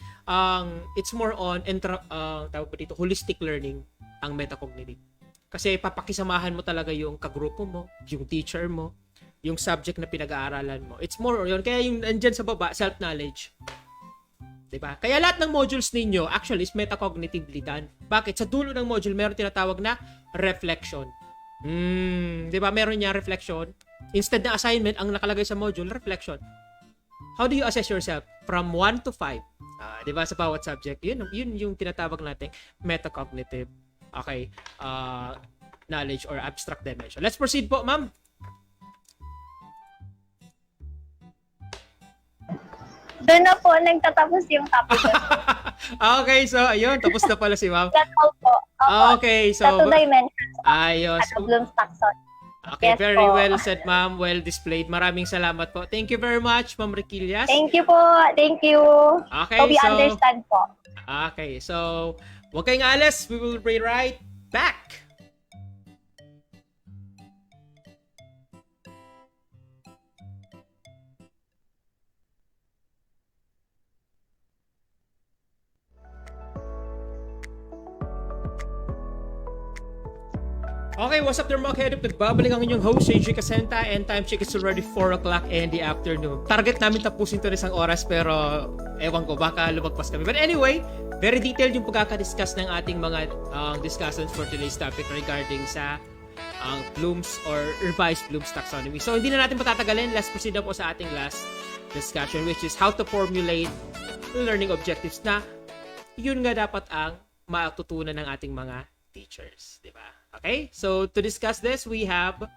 it's more on tawag pa dito, holistic learning ang metacognitive. Kasi papakisamahan mo talaga yung kagrupo mo, yung teacher mo, yung subject na pinag-aaralan mo. It's more on yun. Kaya yung andyan sa baba, self-knowledge. Diba? Kaya lahat ng modules ninyo actually is metacognitively done. Bakit? Sa dulo ng module, meron tinatawag na reflection. Diba? Meron niya reflection. Instead na assignment, ang nakalagay sa module, reflection. How do you assess yourself? From 1 to 5. Diba? Sa bawat subject. Yun yung tinatawag natin metacognitive. Okay. Knowledge or abstract dimension. Let's proceed po, ma'am. Doon na po nagtatapos yung topic. Okay, so ayun, tapos na pala si ma'am. That's all po. Okay, so Sa 2 dimensions. ayos. Bloom's taxonomy. Okay, Yes very po. well said, ma'am. Well displayed. Maraming salamat po. Thank you very much, Ma'am Riquillas. Thank you po. Thank you. Okay, So we so understand po. okay, so huwag kayong alas. We will be right back. Okay, what's up there mga kahedop? Nagbabalik ang inyong host, AJ Casenta, and time check is already 4 o'clock in the afternoon. Target namin tapusin to isang oras, pero ewan ko, baka lumagpas kami. But anyway, very detailed yung pagkakadiscuss ng ating mga discussions for today's topic regarding sa Bloom's or revised Bloom's taxonomy. So, hindi na natin patatagalin. Let's proceed na po sa ating last discussion, which is how to formulate learning objectives na yun nga dapat ang matutunan ng ating mga teachers, di ba? Okay, so to discuss this, we have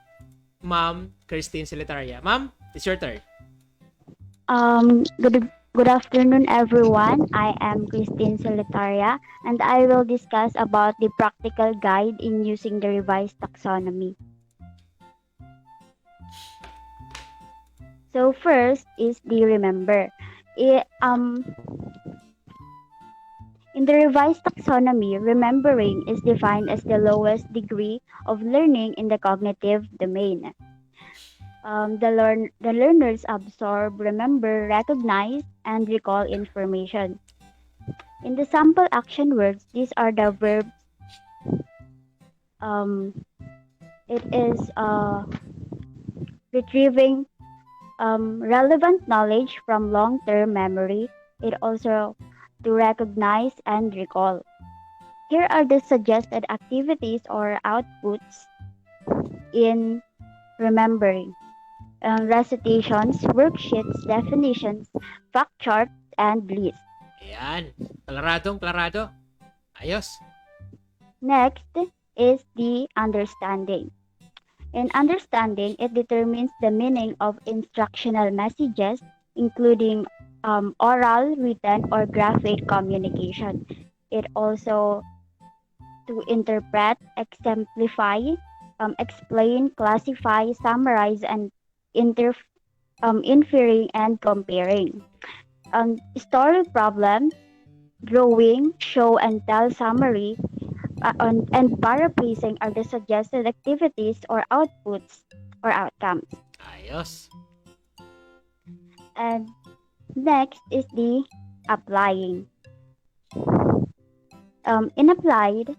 Ma'am Christine Silitaria. Ma'am, it's your turn. Good afternoon, everyone. I am Christine Solitaria, and I will discuss about the practical guide in using the revised taxonomy. So first is the remember. In the revised taxonomy, remembering is defined as the lowest degree of learning in the cognitive domain. The learners absorb, remember, recognize, and recall information. In the sample action words, these are the verbs. It is retrieving relevant knowledge from long-term memory. It also to recognize and recall. Here are the suggested activities or outputs in remembering. Recitations, worksheets, definitions, fact charts, and lists. Ayan. Klarado. Ayos. Next is the understanding. In understanding, it determines the meaning of instructional messages, including oral, written, or graphic communication. It also to interpret, exemplify, explain, classify, summarize, and inferring and comparing. Story problem, drawing, show and tell summary, and paraphrasing are the suggested activities or outputs or outcomes. Ayos. And next is the applying. In applied,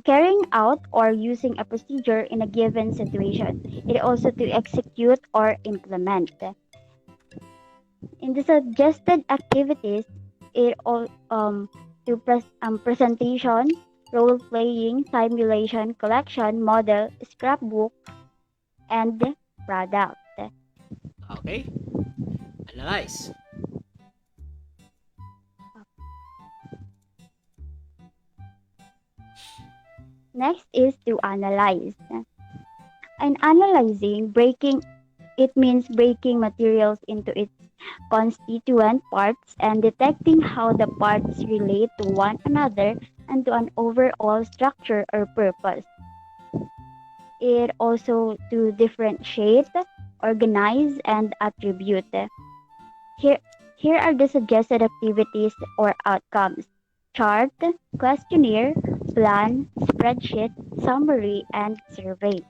carrying out or using a procedure in a given situation. It also to execute or implement. In the suggested activities, it all presentation, role playing, simulation, collection, model, scrapbook, and product. Okay. Analyze. Next is to analyze. In analyzing, it means breaking materials into its constituent parts and detecting how the parts relate to one another and to an overall structure or purpose. It also to differentiate, organize, and attribute. Here are the suggested activities or outcomes: chart, questionnaire, plan, spreadsheet, summary, and survey.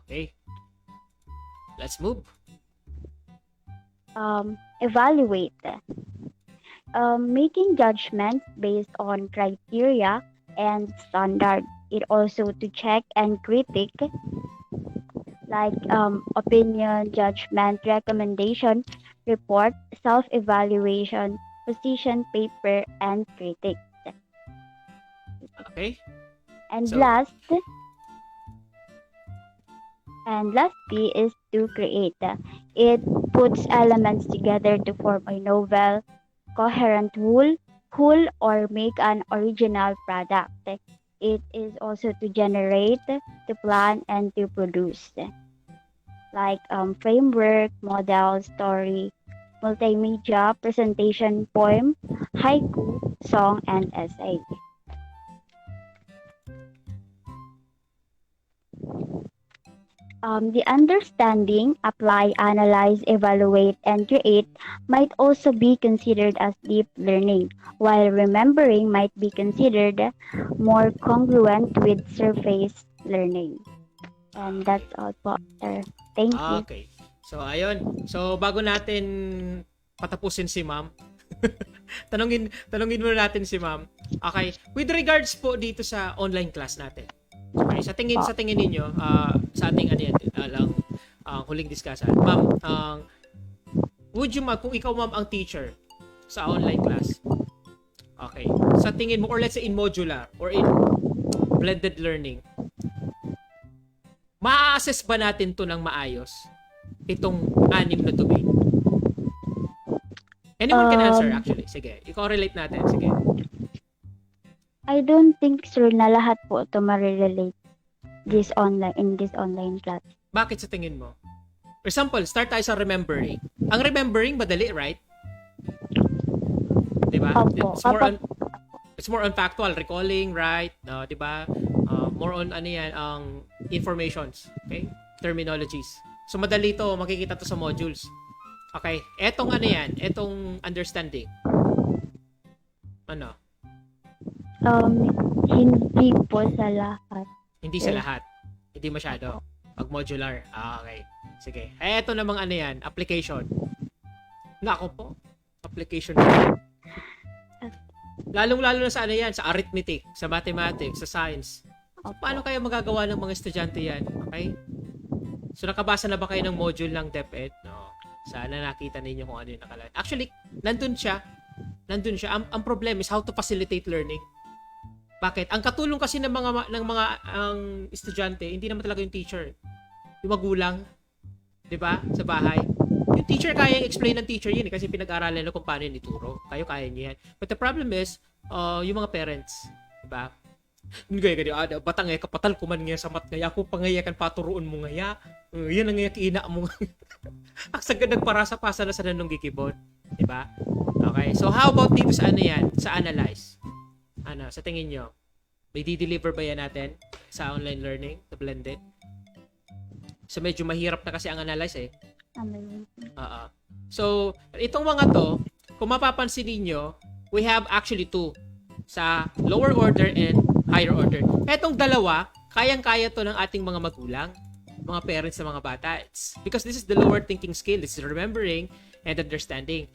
Okay. Let's move. Evaluate. Making judgments based on criteria and standard. It also to check and critique, like opinion, judgment, recommendation, report, self-evaluation, position paper, and critique. Okay. And So- last P is to create. It puts elements together to form a novel, coherent whole or make an original product. It is also to generate, to plan, and to produce. Like framework, model, story, multimedia, presentation, poem, haiku, song, and essay. The understanding, apply, analyze, evaluate, and create might also be considered as deep learning, while remembering might be considered more congruent with surface learning. And that's all po, sir. Thank you. Okay. So, ayun. So, bago natin patapusin si ma'am, tanungin muna natin si ma'am. Okay. With regards po dito sa online class natin. Okay, sa tingin ninyo, sa ating huling discussion, ma'am, would you kung ikaw ma'am ang teacher sa online class, okay, sa tingin mo, or let's say in modular or in blended learning, ma-assess ba natin to ng maayos, itong 6 na domain? Anyone can answer actually. Sige, i-correlate natin. Sige. I don't think, sir, na lahat po ito marirelate in this online class. Bakit sa tingin mo? For example, start tayo sa remembering. Ang remembering, madali, right? Diba? Opo. It's more on factual, recalling, right? Diba? More on ang informations. Okay? Terminologies. So, madali to, makikita to sa modules. Okay? Etong etong understanding. Ano? Hindi po sa lahat. Hindi sa lahat. Hindi masyado. Pag modular. Okay. Sige. Eto namang application. Nako po. Application. Lalong-lalo na sa sa arithmetic, sa mathematics, sa science. So, paano kayo magagawa ng mga estudyante yan? Okay? So, nakabasa na ba kayo ng module ng DepEd? No. Sana nakita ninyo kung ano yung nakalagay. Actually, nandun siya. Ang problem is how to facilitate learning. Bakit? Ang katulong kasi ng mga estudyante, hindi naman talaga yung teacher. Yung magulang, 'di ba? Sa bahay. Yung teacher kaya explain ng teacher yun kasi pinag-aralan nila kung paano yun ituro. Kayo kaya niyo yan. But the problem is, yung mga parents, 'di ba? Gaya batang kapatal ko man nga sa mat ngaya ko pangayakan paturuon mo ngaya. Yan ang ina mo. Aksag nagparasa-pasa na sa nanong gikibon, 'di ba? Okay. So how about dito sa sa analyze? Sa tingin nyo, may di-deliver ba yan natin sa online learning, the blended? So, medyo mahirap na kasi ang analyze So, itong mga to, kung mapapansin ninyo, we have actually 2 sa lower order and higher order. Etong dalawa, kayang-kaya to ng ating mga magulang, mga parents sa mga bata. It's because this is the lower thinking skill. This is remembering and understanding.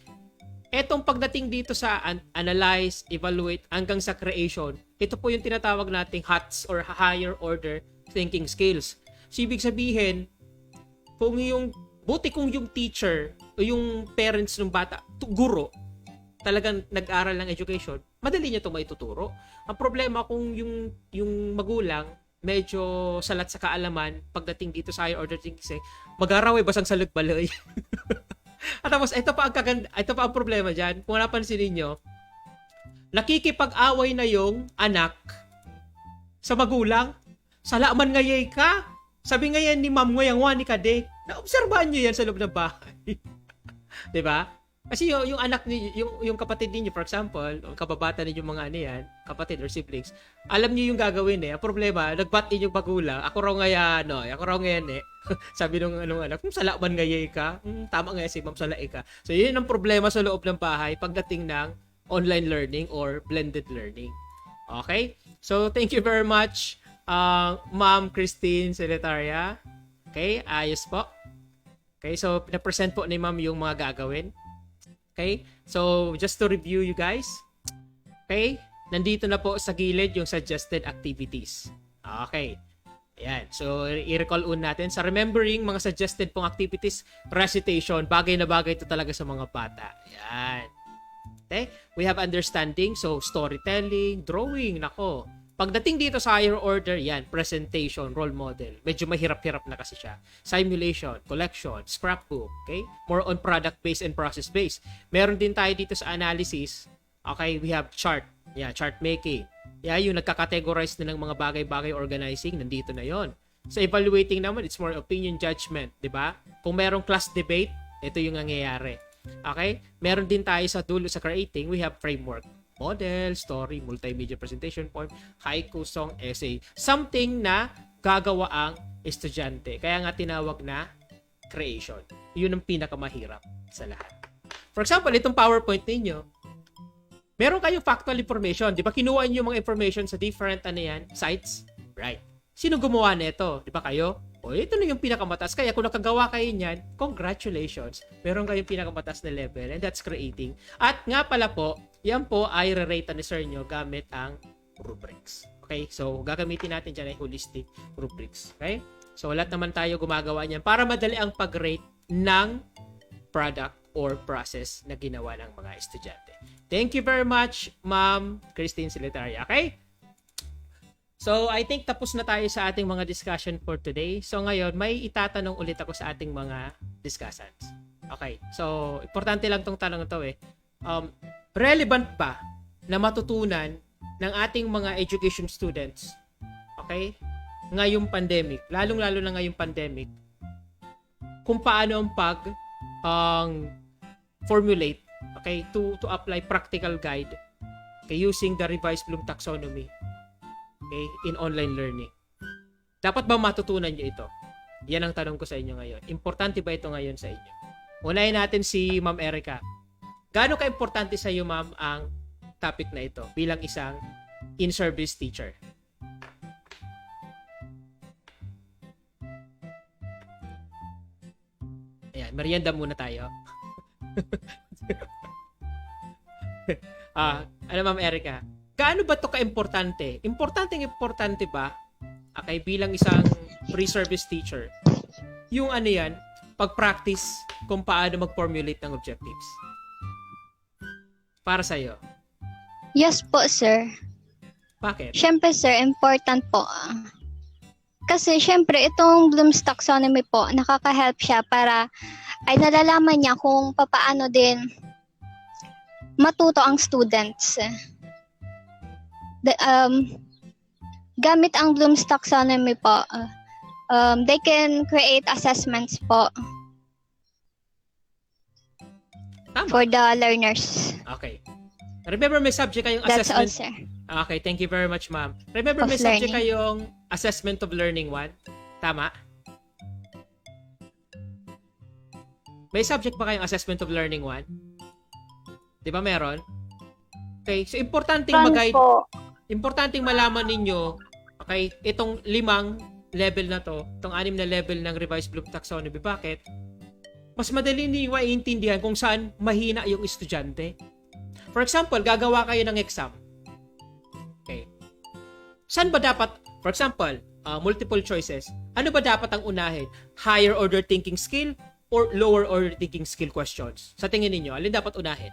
Etong pagdating dito sa analyze, evaluate, hanggang sa creation, ito po yung tinatawag nating HOTS or higher order thinking skills. So, ibig sabihin, buti kung yung teacher o yung parents ng bata, guro, talagang nag-aral ng education, madali niya ito maituturo. Ang problema kung yung magulang, medyo salat sa kaalaman, pagdating dito sa higher order thinking, mag-araway basang salagbalay. At tapos, ito pa ang problema dyan. Kung napansin ninyo, nakikipag-away na yung anak sa magulang. Salaman ngayay ka. Sabi ngayon ni ma'am ngayang wani ka de. Naobserbahan nyo yan sa loob ng bahay. Diba? Kasi yung anak ni yung kapatid niyo, for example, o kababata ninyo mga ano yan, kapatid or siblings, alam niyo yung gagawin eh. Ang problema, nagbat in yung magulang, ako raw nga ano, ako raw ngayon eh. Sabi nung anong anak, sala man ngayay ka. Tama nga si ma'am, salai ka. So yun ang problema sa loob ng bahay pagdating ng online learning or blended learning. Okay? So thank you very much, Ma'am Christine Seletaria. Okay, ayos po. Okay, so pina-present po ni ma'am yung mga gagawin. Okay? So, just to review you guys. Okay? Nandito na po sa gilid yung suggested activities. Okay. Ayan. So, i-recall natin. Sa remembering mga suggested pong activities, recitation, bagay na bagay ito talaga sa mga bata. Ayan. Okay? We have understanding. So, storytelling, drawing, nako. Pagdating dito sa higher order, yan, presentation, role model. Medyo mahirap-hirap na kasi siya. Simulation, collection, scrapbook, okay? More on product-based and process-based. Meron din tayo dito sa analysis. Okay, we have chart. Yeah, chart making. Yeah, yung nagka-categorize na ng mga bagay-bagay organizing, nandito na yon. Sa evaluating naman, it's more opinion judgment, di ba? Kung merong class debate, ito yung nangyayari. Okay? Meron din tayo sa dulo sa creating, we have framework. Model, story, multimedia presentation point, haiku, song, essay. Something na gagawa ang estudyante. Kaya nga tinawag na creation. Yun ang pinakamahirap sa lahat. For example, itong PowerPoint ninyo, meron kayong factual information. Di ba kinuha niyo mga information sa different sites? Right. Sino gumawa nito? Di ba kayo? O, ito na yung pinakamataas. Kaya kung nakagawa kayo niyan, congratulations. Meron kayong pinakamataas na level and that's creating. At nga pala po, yan po ay re-rate ni sir nyo gamit ang rubrics. Okay? So, gagamitin natin dyan ay holistic rubrics. Okay? So, lahat naman tayo gumagawa niyan para madali ang pag-rate ng product or process na ginawa ng mga estudyante. Thank you very much, Ma'am Christine Siletaria. Okay? So, I think tapos na tayo sa ating mga discussion for today. So, ngayon, may itatanong ulit ako sa ating mga discussants. Okay. So, importante lang tong tanong to eh. Relevant ba na matutunan ng ating mga education students, okay, ngayong pandemic, lalong-lalo na ngayong pandemic, kung paano ang formulate, okay, to apply practical guide, okay, using the revised Bloom Taxonomy, okay, in online learning. Dapat ba matutunan niyo ito? Yan ang tanong ko sa inyo ngayon. Importante ba ito ngayon sa inyo? Unahin natin si Ma'am Erica. Gaano ka-importante sa iyo, ma'am, ang topic na ito bilang isang in-service teacher? Ayan, merienda muna tayo. Ano, Ma'am Erica? Gaano ba ito ka-importante? Importante ba, okay, bilang isang pre-service teacher, yung pag-practice kung paano mag-formulate ng objectives? Para sa'yo? Yes po, sir. Bakit? Siyempre, sir, important po. Kasi, siyempre, itong Bloom's Taxonomy po, nakaka-help siya para ay nalalaman niya kung paano din matuto ang students. Gamit ang Bloom's Taxonomy po, they can create assessments po. Tama. For the learners. Okay. Remember may subject kayong That's all, assessment. sir. Okay, thank you very much, ma'am. Remember may Of subject learning. kayong assessment of learning 1? Tama? May subject pa kayong assessment of learning 1? Di ba meron? Okay, so importanteng mag-guide, importanteng malaman ninyo, okay, itong 5 level na to, itong 6 na level ng revised Bloom Taxonomy. Bakit? Mas madali niyo maiintindihan kung saan mahina yung estudyante. For example, gagawa kayo ng exam. Okay. Saan ba dapat, for example, multiple choices, ano ba dapat ang unahin? Higher order thinking skill or lower order thinking skill questions? Sa tingin niyo, alin dapat unahin?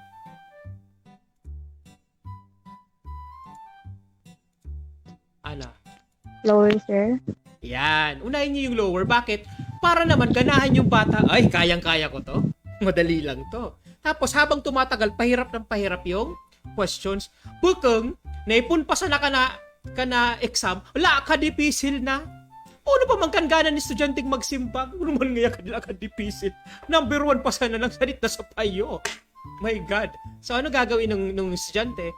Ana? Lower, sir. Yan. Unahin niyo yung lower. Bakit? Para naman ganahan yung bata. Ay, kayang-kaya ko to. Madali lang to. Tapos habang tumatagal, pahirap ng pahirap yung questions. Bukang, naipunpasa na ka na exam, wala ka dipisil na. Ano pa man kangganan ni estudyanteng magsimbag? Ano man nga kanila ka dipisil? Number 1 pa sana ng salit na sa payo. My God. So ano gagawin nung estudyante?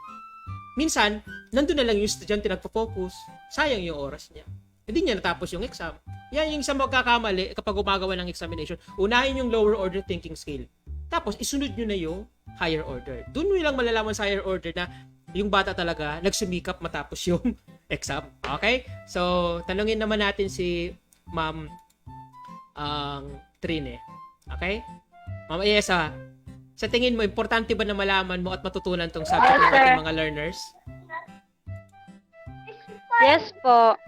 Minsan, nandun na lang yung estudyante nagpo-focus. Sayang yung oras niya. Hindi niya natapos yung exam. Yan yung isang magkakamali kapag gumagawa ng examination. Unahin yung lower order thinking skill. Tapos, isunod nyo na yung higher order. Doon mo lang malalaman sa higher order na yung bata talaga nagsumikap matapos yung exam. Okay? So, tanungin naman natin si Ma'am Trine. Okay? Ma'am Ayesa, sa tingin mo, importante ba na malaman mo at matutunan tong subject ng ating mga learners? Yes po.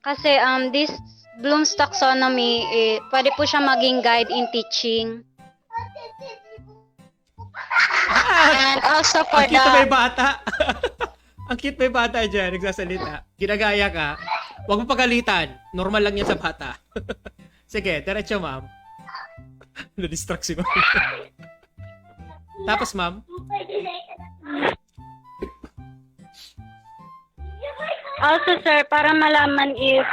Kasi this Bloom's Taxonomy, pwede po siya maging guide in teaching. And also for Ang cute may bata. Ang cute may bata dyan, nagsasalita. Ginagaya ka. Huwag mo pagalitan. Normal lang yan sa bata. Sige, diretso, ma'am. Na-distract si ma'am. Tapos, ma'am. Also, sir, para malaman if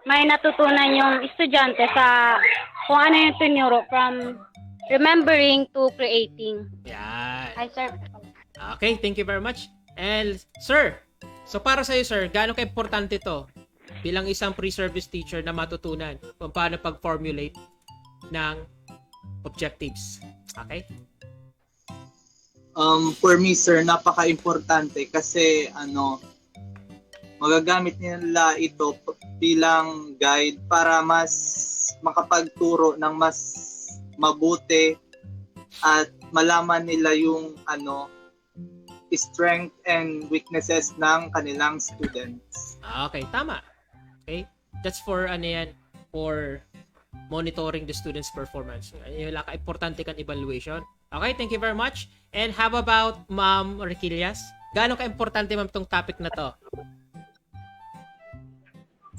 may natutunan yung estudyante sa kung ano yung tinuro from remembering to creating. Yan. Hi, sir. Okay, thank you very much. And, sir, so para sa'yo, sir, gaano ka-importante to bilang isang pre-service teacher na matutunan kung paano pag-formulate ng objectives? Okay? For me, sir, napaka-importante kasi magagamit nila ito bilang guide para mas makapagturo ng mas mabuti at malaman nila yung strength and weaknesses ng kanilang students. Okay, tama. Okay? That's for for monitoring the students' performance. Yung importante kan evaluation. Okay, thank you very much. And how about Ma'am Riquillas? Gaano ka-importante, ma'am, tong topic na to?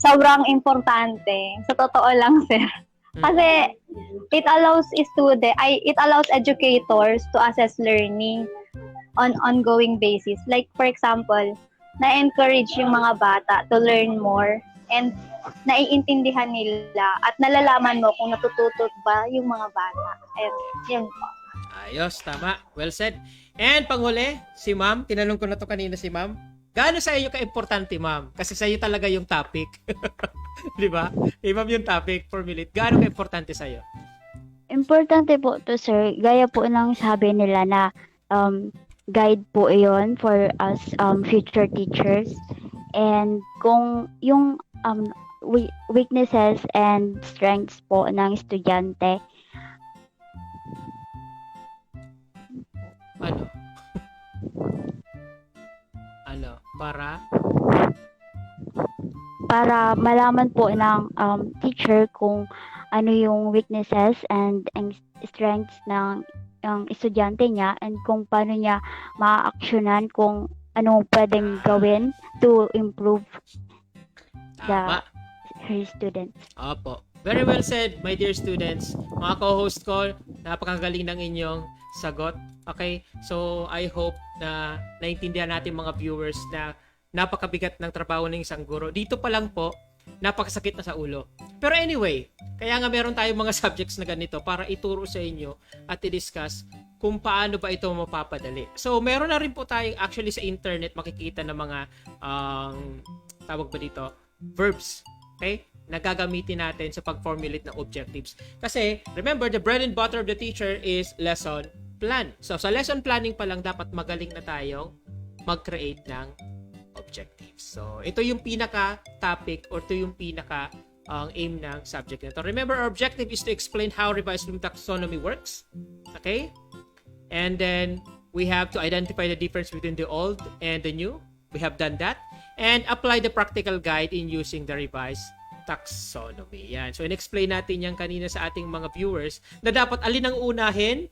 Sobrang importante. Sa totoo lang, sir. Kasi it allows educators to assess learning on ongoing basis. Like, for example, na-encourage yung mga bata to learn more and naiintindihan nila at nalalaman mo kung natututo ba yung mga bata. And yun po. Ayos, tama. Well said. And panghuli, si ma'am, tinanong ko na to kanina si ma'am. Gaano sa iyo ka-importante, ma'am? Kasi sa iyo talaga yung topic. Di ba? Ma'am yung topic, formulate. Gaano ka-importante sa iyo? Importante po to, sir. Gaya po ng sabi nila na guide po iyon for us future teachers. And kung yung weaknesses and strengths po ng estudyante, para malaman po ng teacher kung ano yung weaknesses and strengths ng estudyante niya and kung paano niya ma-actionan kung ano pwedeng gawin to improve her students. Opo. Very well said, my dear students. Mga co-host ko, napakagaling ng inyong sagot. Okay? So, I hope na naintindihan natin mga viewers na napakabigat ng trabaho ng isang guro. Dito pa lang po, napakasakit na sa ulo. Pero anyway, kaya nga meron tayong mga subjects na ganito para ituro sa inyo at i-discuss kung paano ba ito mapapadali. So, meron na rin po tayong actually sa internet makikita ng mga tawag ba dito? Verbs. Okay? Nagagamitin natin sa pag-formulate ng objectives. Kasi, remember, the bread and butter of the teacher is lesson plan. So, sa lesson planning pa lang, dapat magaling na tayong mag-create ng objectives. So, ito yung pinaka-topic or ito yung pinaka-aim ng subject nito. Remember, our objective is to explain how revised Bloom taxonomy works. Okay? And then, we have to identify the difference between the old and the new. We have done that. And apply the practical guide in using the revised taxonomy. Yan. So, in-explain natin yan kanina sa ating mga viewers na dapat alin ang unahin?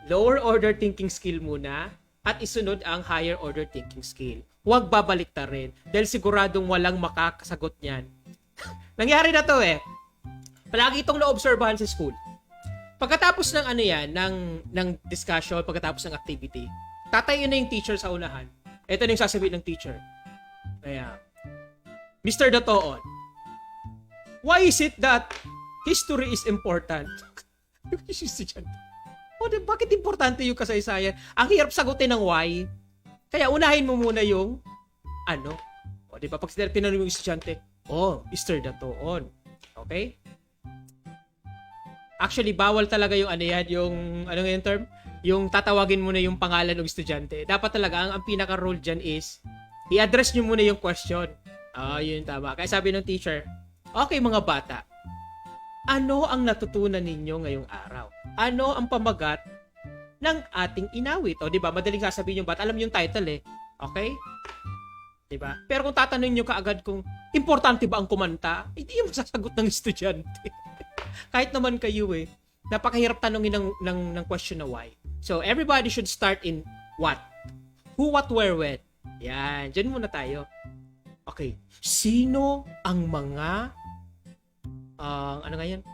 Lower order thinking skill muna at isunod ang higher order thinking skill. Huwag babalik ta rin dahil siguradong walang makakasagot niyan. Nangyari na to eh. Palagi itong na-obserbahan sa school. Pagkatapos ng ng discussion, pagkatapos ng activity, tatayo na yung teacher sa unahan. Ito na yung sasabihin ng teacher. Kaya, Mr. Datoon, why is it that history is important? Bakit importante yung kasaysayan? Ang hirap sagutin ng why. Kaya unahin mo muna yung ano. O, di ba? Pag tinanong yung estudyante, Mr. Datoon. Okay? Actually, bawal talaga yung ano yan, yung, ano nga yung term? Yung tatawagin mo na yung pangalan ng estudyante. Dapat talaga, ang pinaka-rule dyan is, i-address nyo muna yung question. Yun tama. Kaya sabi ng teacher, okay mga bata, ano ang natutunan ninyo ngayong araw? Ano ang pamagat ng ating inawit? O, di ba? Madaling sasabihin yung bata. Alam yung title eh. Okay? Di ba? Pero kung tatanungin nyo kaagad kung importante ba ang kumanta, hindi yung masasagot ng estudyante. Kahit naman kayo eh. Napakahirap tanungin ng question na why. So, everybody should start in what? Who, what, where, when. Yan. Diyan muna tayo. Okay. Sino ang mga ano nga yan?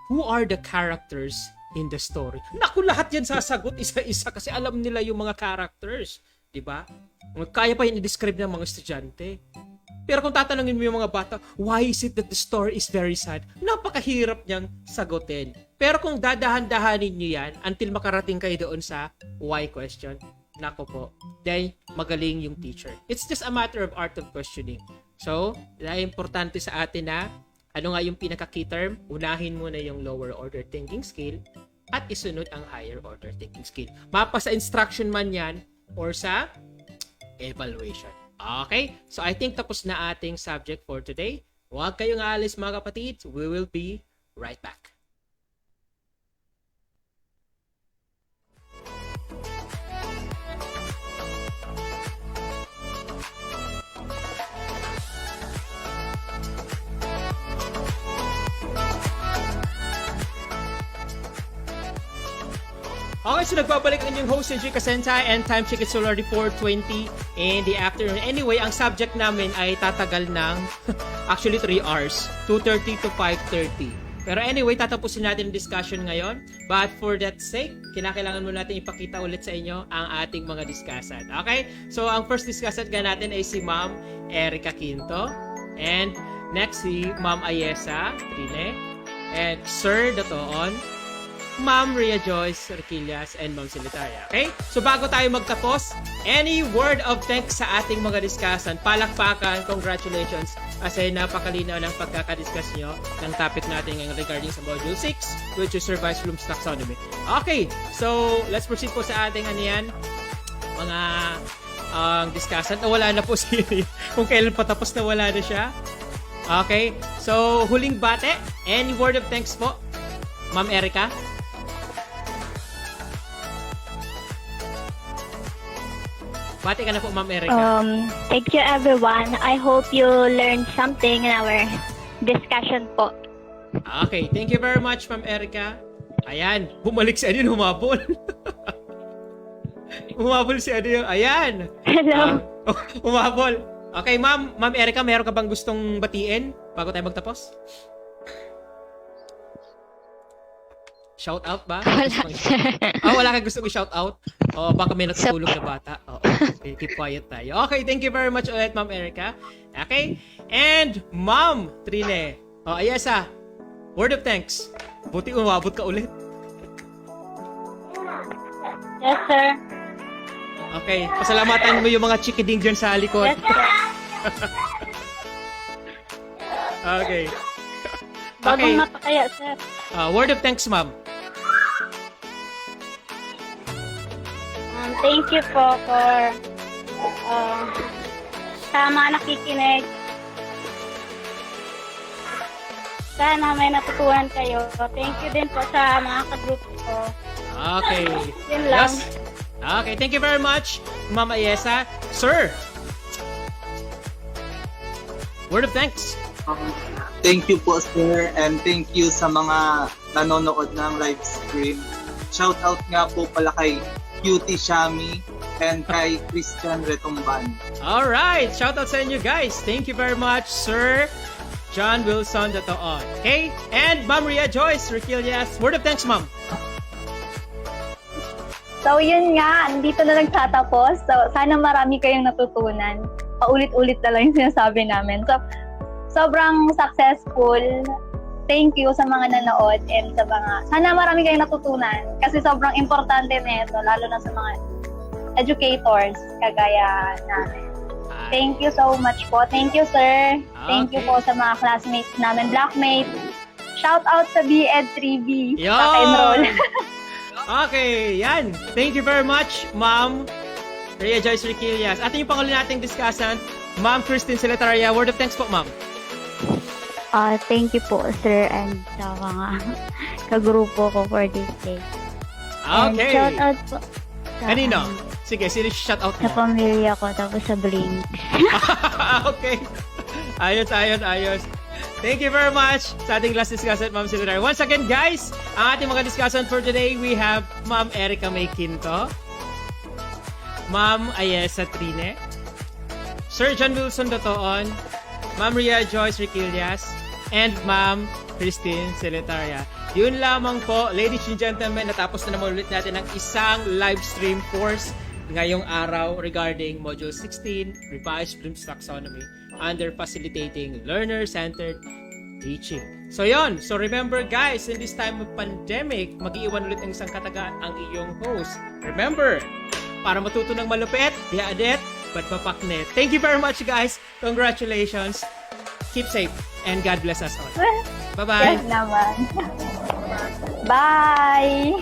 Who are the characters in the story? Naku, lahat yan sasagot isa-isa kasi alam nila yung mga characters. Diba? Kaya pa yun i-describe ng mga estudyante. Pero kung tatanungin mo yung mga bata, why is it that the story is very sad? Napakahirap niyang sagutin. Pero kung dadahan-dahanin niyo yan until makarating kayo doon sa why question, nako po, dahil magaling yung teacher. It's just a matter of art of questioning. So, dahil importante sa atin na ano nga yung pinaka-key term, unahin mo na yung lower order thinking skill at isunod ang higher order thinking skill. Mapa sa instruction man yan or sa evaluation. Okay? So, I think tapos na ating subject for today. Huwag kayong aalis mga kapatid. We will be right back. Okay, so nagbabalik ang inyong host, CJ Kasensai, and time check is already 4:20 in the afternoon. Anyway, ang subject namin ay tatagal ng actually 3 hours, 2:30 to 5:30. Pero anyway, tatapusin natin ang discussion ngayon. But for that sake, kinakailangan mo natin ipakita ulit sa inyo ang ating mga discussant. Okay? So, ang first discussant natin ay si Ma'am Erica Quinto. And next, si Ma'am Ayesa Trine. And Sir Datoon, Ma'am Rhea Joyce Requillas, and Ma'am Silitaria. Okay? So bago tayo magtapos, any word of thanks sa ating mga discussant, palakpakan, congratulations, kasi napakalinaw ng pagkakadiscuss nyo ng topic natin ngayon regarding sa Module 6, which is Revised Bloom's Taxonomy. Okay, so let's proceed po sa ating mga discussant. Wala na po si kung kailan patapos na wala na siya. Okay, so huling bate, any word of thanks po, Ma'am Erica? Bati ka na po, Ma'am Erica. Thank you everyone. I hope you learned something in our discussion po. Okay, thank you very much, Ma'am Erica. Ayan, bumalik si Adin, humabol. Humabol si Adin. Ayan. Hello. Humabol. Okay, Ma'am Erica, meron ka bang gustong batiin bago tayo magtapos? Shout out ba? Wala kang gusto i-shout out? O baka may natutulog na bata. Okay, keep quiet tayo. Okay, thank you very much ulit, Ma'am Erica. Okay? And Ma'am Trine. Ayesa, word of thanks. Buti umabot ka ulit. Yes, sir. Okay, pasalamatan mo yung mga chikiding dyan sa likod. Yes, sir. Okay. Bagong mapa kaya, sir. Word of thanks, Ma'am. Thank you po for sa mga nakikinig. Sana may natutuhan kayo. Thank you din po sa mga ka-group ko. Okay. Yun lang. Yes. Okay, thank you very much, Ma'am Ayesa. Sir, word of thanks. Thank you po, sir, and thank you sa mga nanonood ng live stream. Shout out nga po pala kay Cutie Shami and kay Christian Retumban. Alright, shout out sa inyo guys. Thank you very much, Sir John Wilson Datoon. Okay? And Ma'am Rhea Joyce Requillas. Word of thanks, Ma'am. So yun nga, dito na nagtatapos. So sana marami kayong natutunan. Paulit-ulit na lang yung sinasabi namin. So sobrang successful. thank you sa mga nanood and sa mga, sana marami kayong natutunan kasi sobrang importante nito, lalo na sa mga educators kagaya namin. Thank you so much po. Thank you, sir. Thank you Okay. po sa mga classmates namin, blackmates. Shout out sa BEd 3B. Yon! Rock and roll. Okay, yan. Thank you very much, Ma'am Rhea Joyce Riquillas. At yung pangulo nating discussant, Ma'am Christine Siletaria. Word of thanks po, Ma'am. Thank you po, sir, and sa mga kagrupo ko for this day. And Okay. shout out po sa, Kanino? Sige, sino shout out sa mo? pamilya ko, tapos sa Blink. Okay. Ayos. Thank you very much sa ating last discussant, Ma'am Siletaria. Once again, guys, ang ating mga discussant for today, we have Ma'am Erica May Quinto, Ma'am Ayesa Trine, Sir John Wilson Dotoon, Ma'am Rhea Joyce Riquillas, and Ma'am Christine Siletaria. Yun lamang po, ladies and gentlemen, natapos na naman ulit natin ang isang live stream course ngayong araw regarding Module 16, Revised Bloom's Taxonomy, under Facilitating Learner-Centered Teaching. So yon. So remember guys, in this time of pandemic, mag-iwan ulit ng isang katagaan ang iyong host. Remember, para matuto ng malupit, diadet, but papaknet. Thank you very much guys. Congratulations. Keep safe and God bless us all. Bye-bye. Yes naman. Bye!